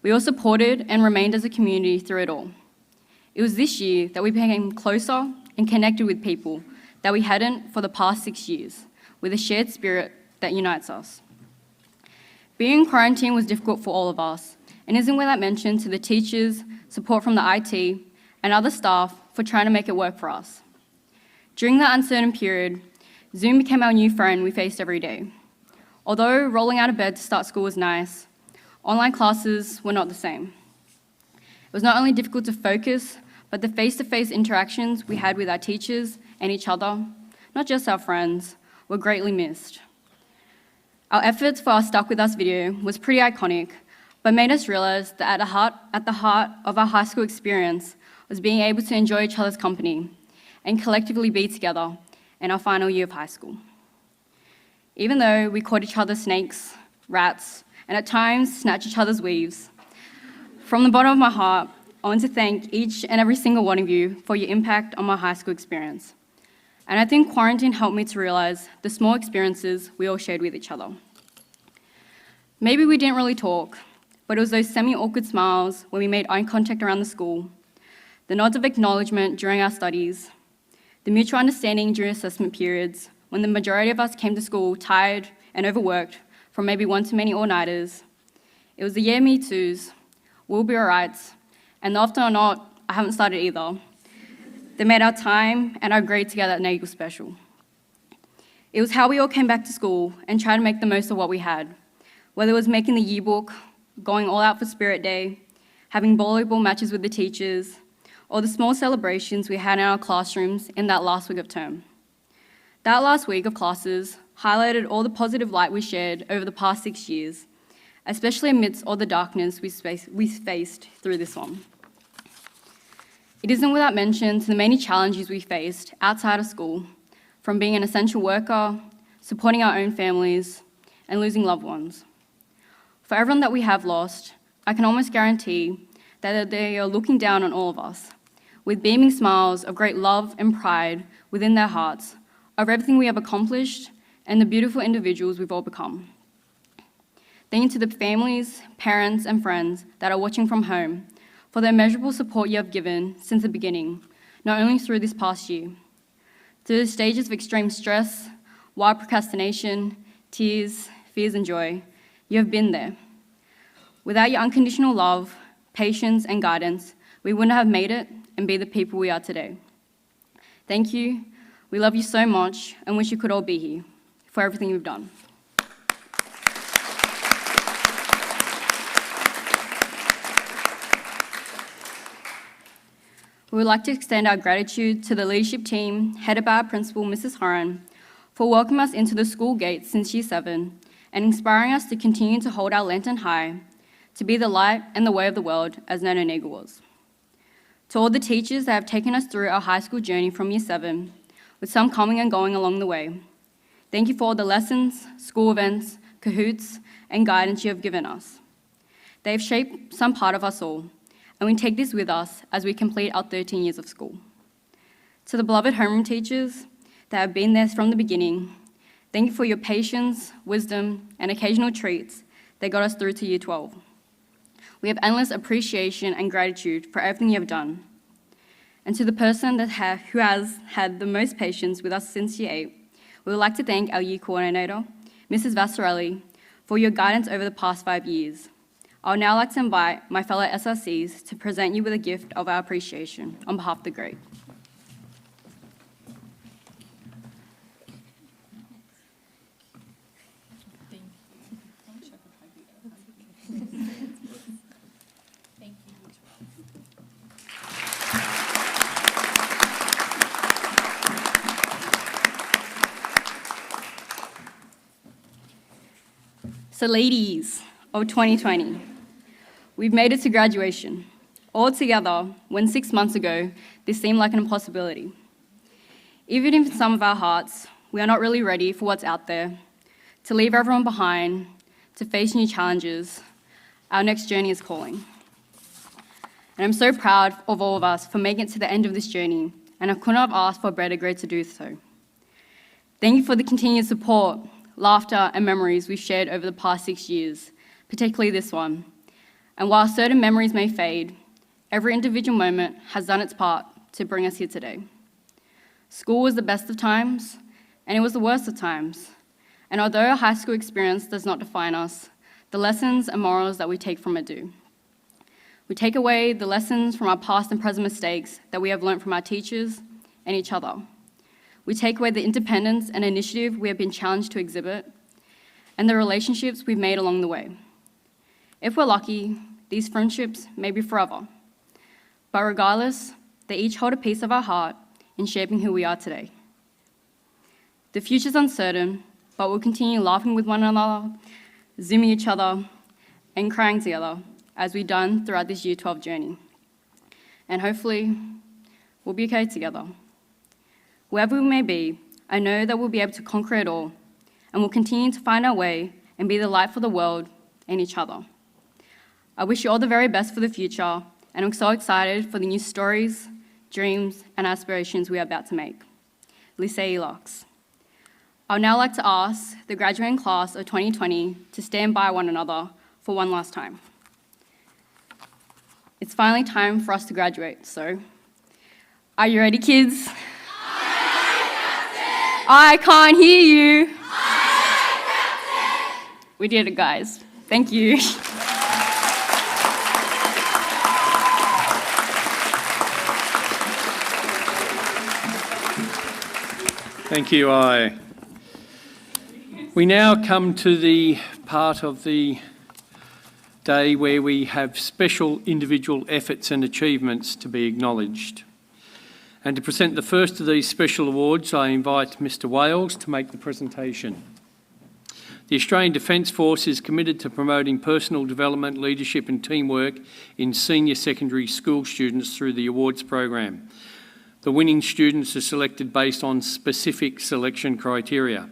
we all supported and remained as a community through it all. It was this year that we became closer and connected with people that we hadn't for the past 6 years, with a shared spirit that unites us. Being in quarantine was difficult for all of us, and isn't without mention to the teachers, support from the IT, and other staff for trying to make it work for us. During that uncertain period, Zoom became our new friend we faced every day. Although rolling out of bed to start school was nice, online classes were not the same. It was not only difficult to focus, but the face-to-face interactions we had with our teachers and each other, not just our friends, were greatly missed. Our efforts for our Stuck With Us video was pretty iconic, but made us realize that at the heart of our high school experience was being able to enjoy each other's company and collectively be together in our final year of high school. Even though we caught each other snakes, rats, and at times snatched each other's weaves, from the bottom of my heart, I want to thank each and every single one of you for your impact on my high school experience. And I think quarantine helped me to realize the small experiences we all shared with each other. Maybe we didn't really talk, but it was those semi-awkward smiles when we made eye contact around the school, the nods of acknowledgement during our studies, the mutual understanding during assessment periods, when the majority of us came to school tired and overworked from maybe one too many all-nighters. It was the yeah, me toos, we'll be all right, and often or not, I haven't started either. They made our time and our grade together at Nagle special. It was how we all came back to school and tried to make the most of what we had, whether it was making the yearbook, going all out for Spirit Day, having volleyball matches with the teachers, or the small celebrations we had in our classrooms in that last week of term. That last week of classes highlighted all the positive light we shared over the past 6 years, especially amidst all the darkness we faced through this one. It isn't without mention to the many challenges we faced outside of school, from being an essential worker, supporting our own families, and losing loved ones. For everyone that we have lost, I can almost guarantee that they are looking down on all of us, with beaming smiles of great love and pride within their hearts of everything we have accomplished and the beautiful individuals we've all become. Thank you to the families, parents, and friends that are watching from home for the immeasurable support you have given since the beginning, not only through this past year. Through the stages of extreme stress, wild procrastination, tears, fears, and joy, you have been there. Without your unconditional love, patience, and guidance, we wouldn't have made it and be the people we are today. Thank you. We love you so much and wish you could all be here for everything you've done. We would like to extend our gratitude to the leadership team, headed by our principal, Mrs. Horan, for welcoming us into the school gates since Year 7 and inspiring us to continue to hold our lantern high, to be the light and the way of the world, as Nagle was. To all the teachers that have taken us through our high school journey from Year 7, with some coming and going along the way, thank you for all the lessons, school events, cahoots, and guidance you have given us. They have shaped some part of us all, and we take this with us as we complete our 13 years of school. To the beloved homeroom teachers that have been there from the beginning, thank you for your patience, wisdom, and occasional treats that got us through to Year 12. We have endless appreciation and gratitude for everything you have done. And to the person who has had the most patience with us since Year 8, we would like to thank our Year Coordinator, Mrs. Vassarelli, for your guidance over the past 5 years. I would now like to invite my fellow SRCs to present you with a gift of our appreciation on behalf of the grade. So ladies of 2020, we've made it to graduation. All together, when 6 months ago, this seemed like an impossibility. Even if in some of our hearts, we are not really ready for what's out there, to leave everyone behind, to face new challenges, our next journey is calling. And I'm so proud of all of us for making it to the end of this journey, and I couldn't have asked for a better grade to do so. Thank you for the continued support, laughter, and memories we've shared over the past 6 years, particularly this one. And while certain memories may fade, every individual moment has done its part to bring us here today. School was the best of times, and it was the worst of times. And although our high school experience does not define us, the lessons and morals that we take from it do. We take away the lessons from our past and present mistakes that we have learned from our teachers and each other. We take away the independence and initiative we have been challenged to exhibit, and the relationships we've made along the way. If we're lucky, these friendships may be forever. But regardless, they each hold a piece of our heart in shaping who we are today. The future's uncertain, but we'll continue laughing with one another, Zooming each other, and crying together, as we've done throughout this Year 12 journey. And hopefully, we'll be okay together. Wherever we may be, I know that we'll be able to conquer it all, and we'll continue to find our way and be the light for the world and each other. I wish you all the very best for the future, and I'm so excited for the new stories, dreams, and aspirations we are about to make. Lisei Lux. I would now like to ask the graduating class of 2020 to stand by one another for one last time. It's finally time for us to graduate, so are you ready, kids? I can't hear you. We did it, guys. Thank you. Thank you, I. We now come to the part of the day where we have special individual efforts and achievements to be acknowledged. And to present the first of these special awards, I invite Mr. Wales to make the presentation. The Australian Defence Force is committed to promoting personal development, leadership and teamwork in senior secondary school students through the awards program. The winning students are selected based on specific selection criteria.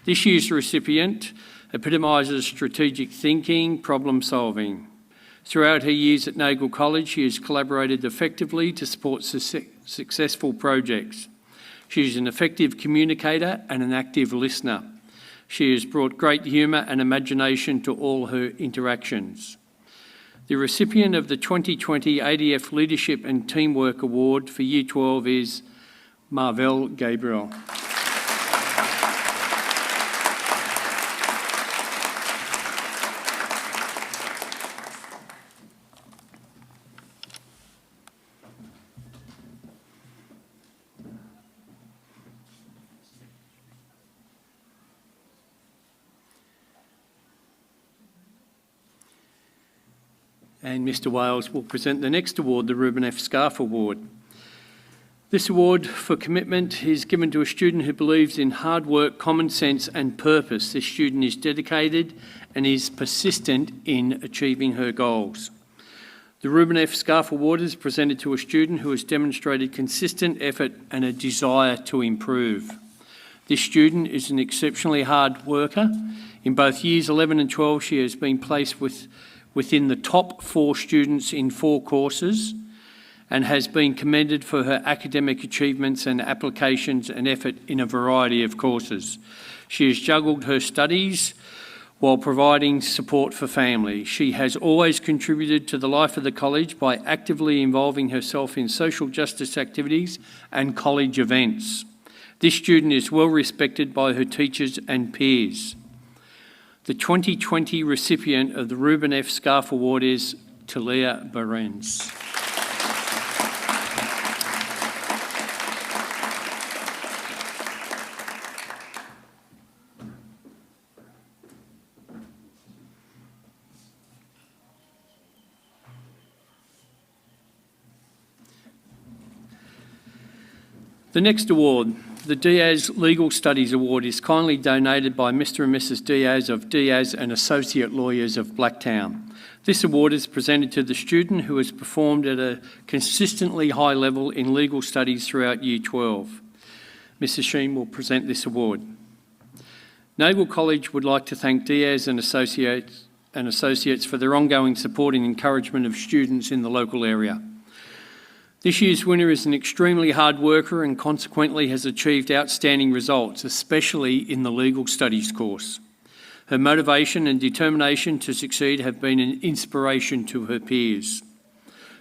This year's recipient epitomises strategic thinking, problem solving. Throughout her years at Nagle College, she has collaborated effectively to support successful projects. She is an effective communicator and an active listener. She has brought great humour and imagination to all her interactions. The recipient of the 2020 ADF Leadership and Teamwork Award for Year 12 is Marvell Gabriel. And Mr. Wales will present the next award, the Ruben F. Scarf Award. This award for commitment is given to a student who believes in hard work, common sense and purpose. This student is dedicated and is persistent in achieving her goals. The Ruben F. Scarf Award is presented to a student who has demonstrated consistent effort and a desire to improve. This student is an exceptionally hard worker. In both years 11 and 12, she has been placed within the top 4 students in 4 courses and has been commended for her academic achievements and applications and effort in a variety of courses. She has juggled her studies while providing support for family. She has always contributed to the life of the college by actively involving herself in social justice activities and college events. This student is well respected by her teachers and peers. The 2020 recipient of the Ruben F. Scarf Award is Talia Behrens. The next award, The Diaz Legal Studies Award is kindly donated by Mr and Mrs Diaz of Diaz and Associate Lawyers of Blacktown. This award is presented to the student who has performed at a consistently high level in legal studies throughout Year 12. Mrs Sheen will present this award. Nagle College would like to thank Diaz and Associates for their ongoing support and encouragement of students in the local area. This year's winner is an extremely hard worker and consequently has achieved outstanding results, especially in the legal studies course. Her motivation and determination to succeed have been an inspiration to her peers.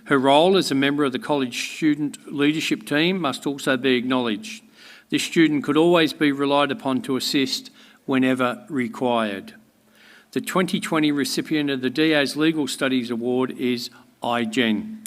Her role as a member of the college student leadership team must also be acknowledged. This student could always be relied upon to assist whenever required. The 2020 recipient of the Diaz Legal Studies Award is iGen.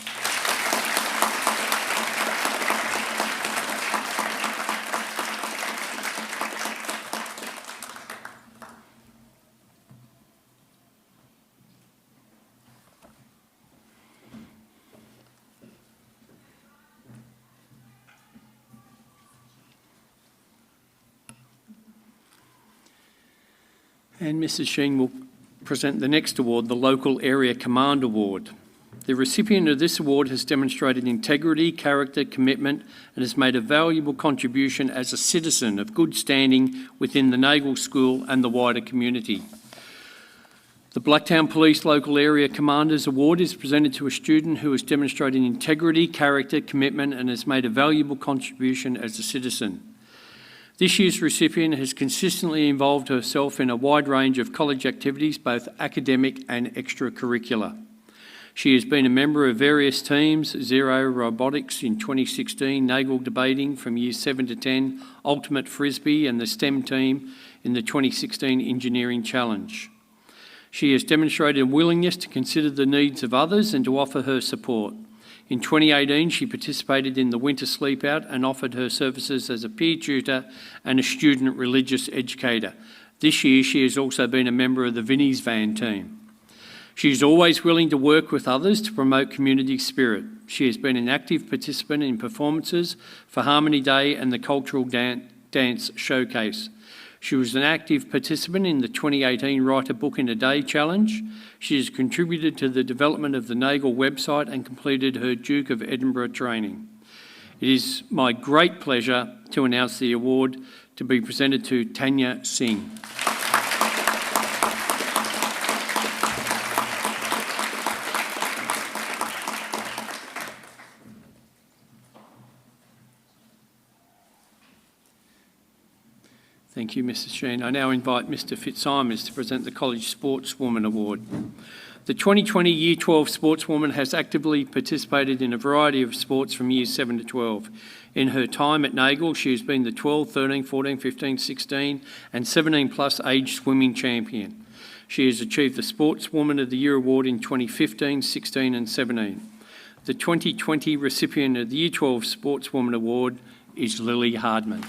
And Mrs Sheen will present the next award, the Local Area Command Award. The recipient of this award has demonstrated integrity, character, commitment, and has made a valuable contribution as a citizen of good standing within the Nagle School and the wider community. The Blacktown Police Local Area Commanders Award is presented to a student who has demonstrated integrity, character, commitment, and has made a valuable contribution as a citizen. This year's recipient has consistently involved herself in a wide range of college activities, both academic and extracurricular. She has been a member of various teams: Zero Robotics in 2016, Nagle Debating from Year 7 to 10, Ultimate Frisbee and the STEM team in the 2016 Engineering Challenge. She has demonstrated a willingness to consider the needs of others and to offer her support. In 2018, she participated in the Winter Sleep Out and offered her services as a peer tutor and a student religious educator. This year, she has also been a member of the Vinnie's Van team. She is always willing to work with others to promote community spirit. She has been an active participant in performances for Harmony Day and the Cultural Dance Showcase. She was an active participant in the 2018 Write a Book in a Day Challenge. She has contributed to the development of the Nagle website and completed her Duke of Edinburgh training. It is my great pleasure to announce the award to be presented to Tanya Singh. Thank you, Mrs Sheen. I now invite Mr Fitzsimons to present the College Sportswoman Award. The 2020 Year 12 Sportswoman has actively participated in a variety of sports from Years 7 to 12. In her time at Nagle, she has been the 12, 13, 14, 15, 16 and 17 plus age swimming champion. She has achieved the Sportswoman of the Year award in 2015, 16 and 17. The 2020 recipient of the Year 12 Sportswoman Award is Lily Hardman.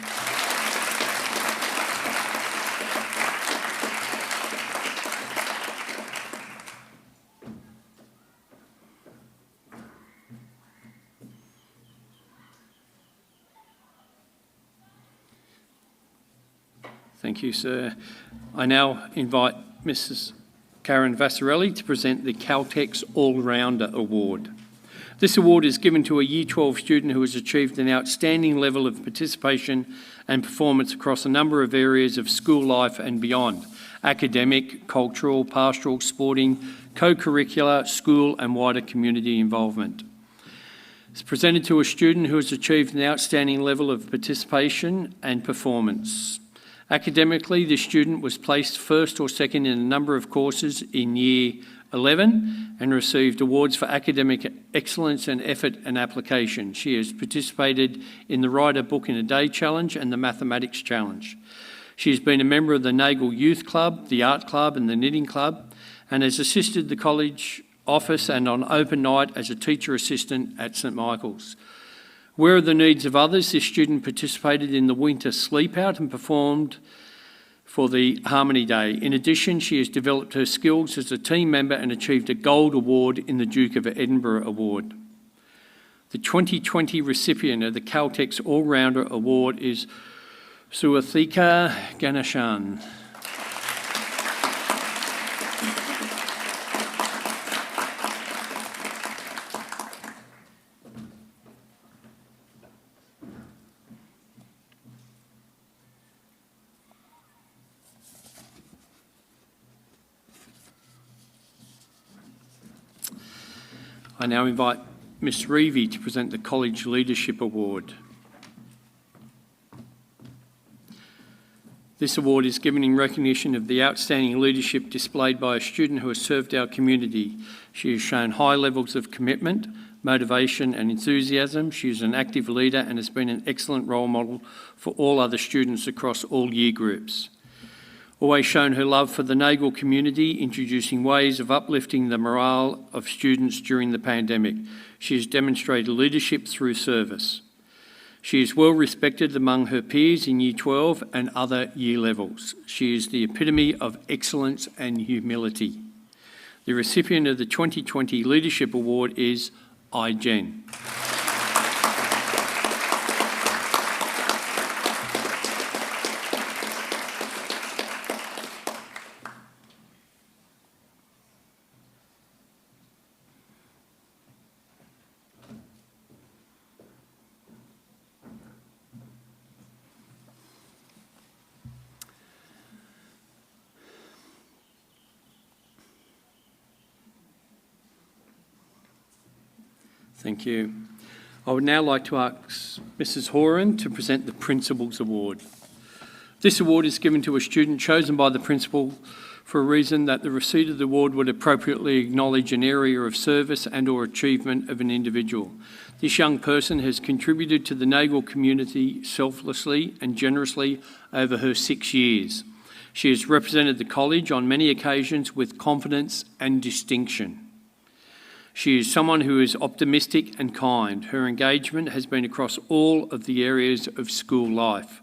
Thank you, sir. I now invite Mrs Karen Vassarelli to present the Caltex All-Rounder Award. This award is given to a Year 12 student who has achieved an outstanding level of participation and performance across a number of areas of school life and beyond: academic, cultural, pastoral, sporting, co-curricular, school and wider community involvement. It's presented to a student who has achieved an outstanding level of participation and performance. Academically, the student was placed first or second in a number of courses in Year 11 and received awards for academic excellence and effort and application. She has participated in the Write a Book in a Day Challenge and the Mathematics Challenge. She has been a member of the Nagle Youth Club, the Art Club and the Knitting Club, and has assisted the college office and on open night as a teacher assistant at St Michael's. Aware of the needs of others, this student participated in the Winter Sleep Out and performed for the Harmony Day. In addition, she has developed her skills as a team member and achieved a Gold Award in the Duke of Edinburgh Award. The 2020 recipient of the Caltex All-Rounder Award is Suathika Ganeshan. I now invite Ms Reevy to present the College Leadership Award. This award is given in recognition of the outstanding leadership displayed by a student who has served our community. She has shown high levels of commitment, motivation and enthusiasm. She is an active leader and has been an excellent role model for all other students across all year groups. Always shown her love for the Nagle community, introducing ways of uplifting the morale of students during the pandemic. She has demonstrated leadership through service. She is well respected among her peers in Year 12 and other year levels. She is the epitome of excellence and humility. The recipient of the 2020 Leadership Award is Jen. Thank you. I would now like to ask Mrs Horan to present the Principals Award. This award is given to a student chosen by the principal for a reason that the receipt of the award would appropriately acknowledge an area of service and or achievement of an individual. This young person has contributed to the Nagle community selflessly and generously over her 6 years. She has represented the college on many occasions with confidence and distinction. She is someone who is optimistic and kind. Her engagement has been across all of the areas of school life.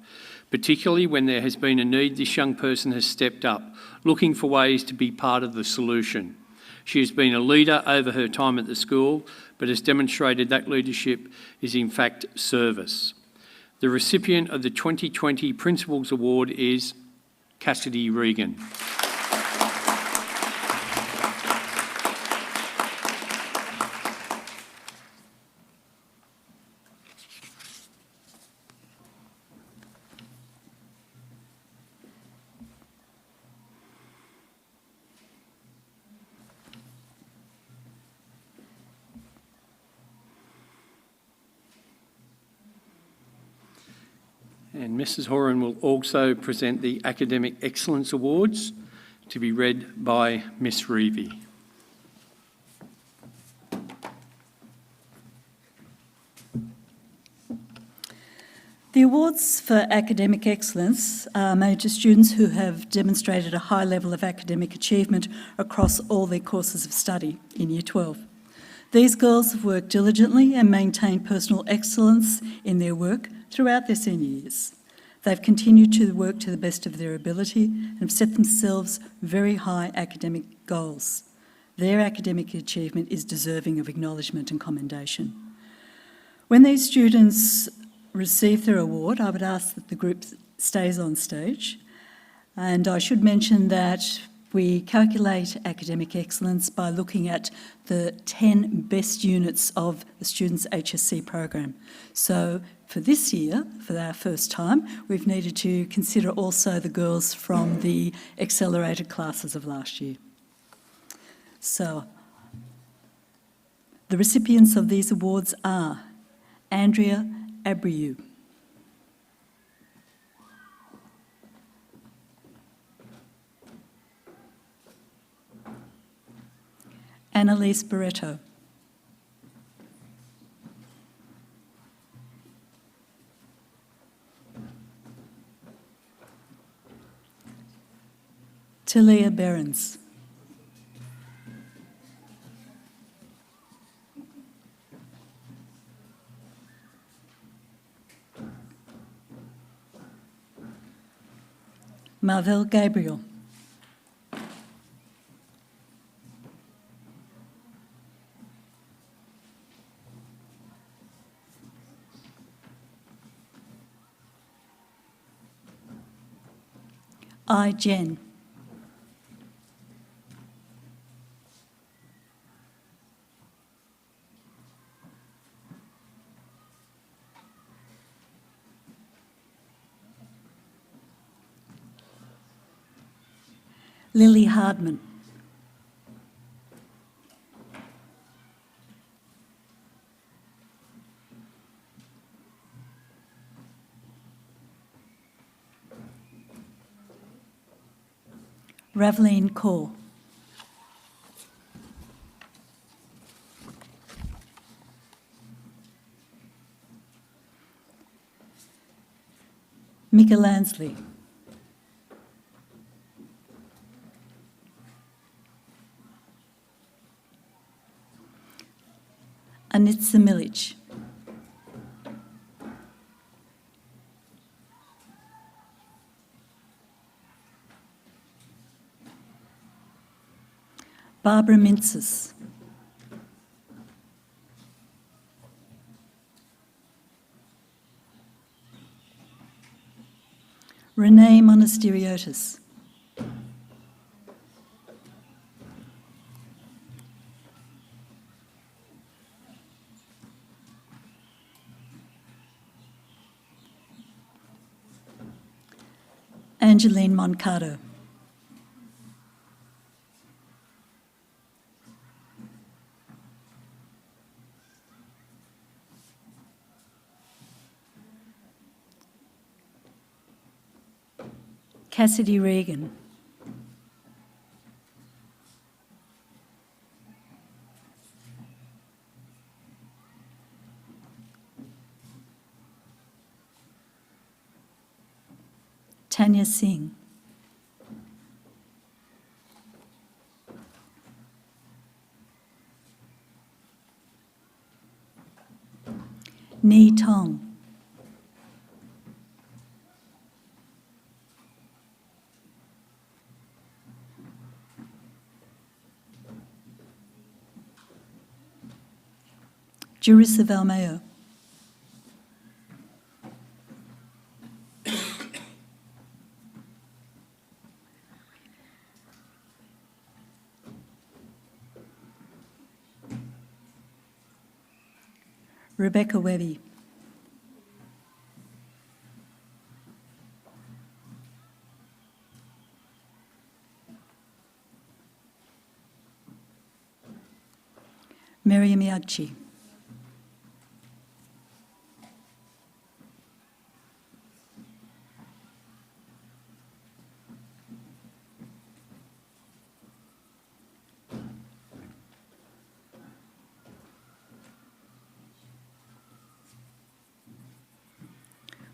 Particularly when there has been a need, this young person has stepped up, looking for ways to be part of the solution. She has been a leader over her time at the school, but has demonstrated that leadership is in fact service. The recipient of the 2020 Principals Award is Cassidy Regan. And Mrs Horan will also present the Academic Excellence Awards to be read by Miss Reevy. The awards for academic excellence are made to students who have demonstrated a high level of academic achievement across all their courses of study in Year 12. These girls have worked diligently and maintained personal excellence in their work throughout their senior years. They've continued to work to the best of their ability and have set themselves very high academic goals. Their academic achievement is deserving of acknowledgement and commendation. When these students receive their award, I would ask that the group stays on stage. And I should mention that we calculate academic excellence by looking at the 10 best units of the student's HSC program. So for this year, for our first time, we've needed to consider also the girls from the accelerated classes of last year. So the recipients of these awards are Andrea Abreu, Annalise Barreto, Talia Behrens, Marvel Gabriel, I, Jen. Lily Hardman. Raveline Kaur. Mika Lansley. Anitza Milic. Barbara Mintzes. Renee Monasteriotis. Angeline Moncado. Cassidy Regan. Tanya Singh. Ni Tong. Jurissa Valmeo. Rebecca Webby. Miriam Yagchi.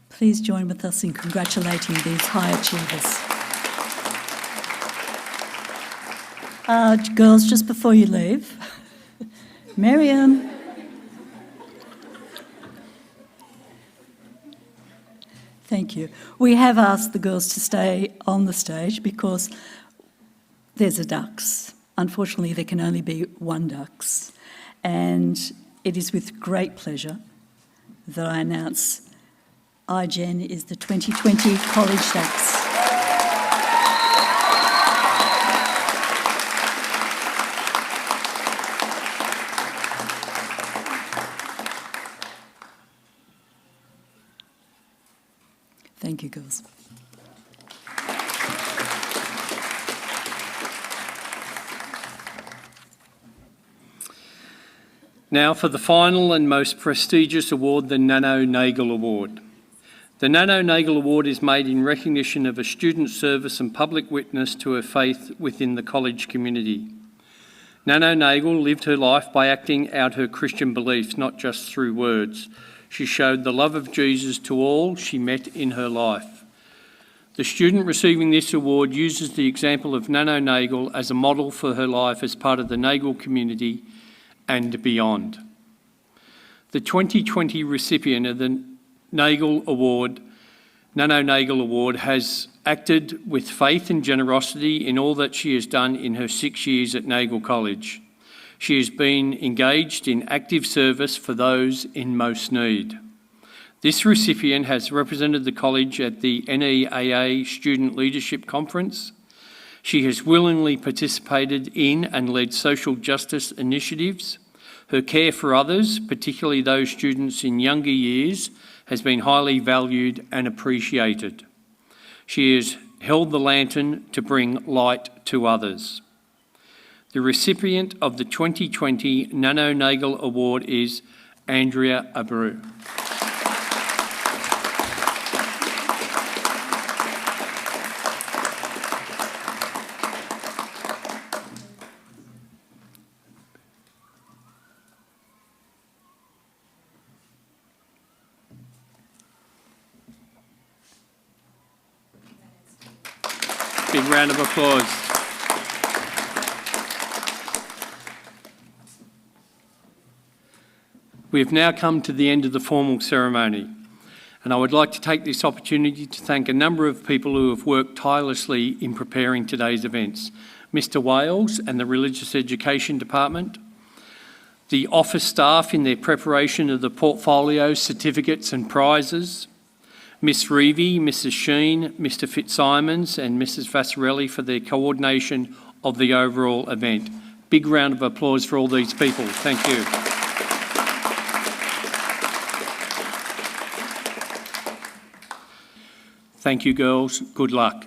Please join with us in congratulating these high achievers. Girls, just before you leave, Miriam. Thank you. We have asked the girls to stay on the stage because there's a dux. Unfortunately, there can only be one dux. And it is with great pleasure that I announce iGen is the 2020 College Dux. Thank you, girls. Now for the final and most prestigious award, the Nagle Award. The Nagle Award is made in recognition of a student's service and public witness to her faith within the college community. Nagle lived her life by acting out her Christian beliefs, not just through words. She showed the love of Jesus to all she met in her life. The student receiving this award uses the example of Nagle as a model for her life as part of the Nagle community and beyond. The 2020 recipient of the Nagle Award, Nagle Award, has acted with faith and generosity in all that she has done in her 6 years at Nagle College. She has been engaged in active service for those in most need. This recipient has represented the college at the NEAA Student Leadership Conference. She has willingly participated in and led social justice initiatives. Her care for others, particularly those students in younger years, has been highly valued and appreciated. She has held the lantern to bring light to others. The recipient of the 2020 Nagle Award is Andrea Abreu. Big round of applause. We have now come to the end of the formal ceremony, and I would like to take this opportunity to thank a number of people who have worked tirelessly in preparing today's events. Mr. Wales and the Religious Education Department, the office staff in their preparation of the portfolios, certificates and prizes, Miss Reevy, Mrs. Sheen, Mr. Fitzsimons and Mrs. Vassarelli for their coordination of the overall event. Big round of applause for all these people. Thank you. Thank you, girls. Good luck.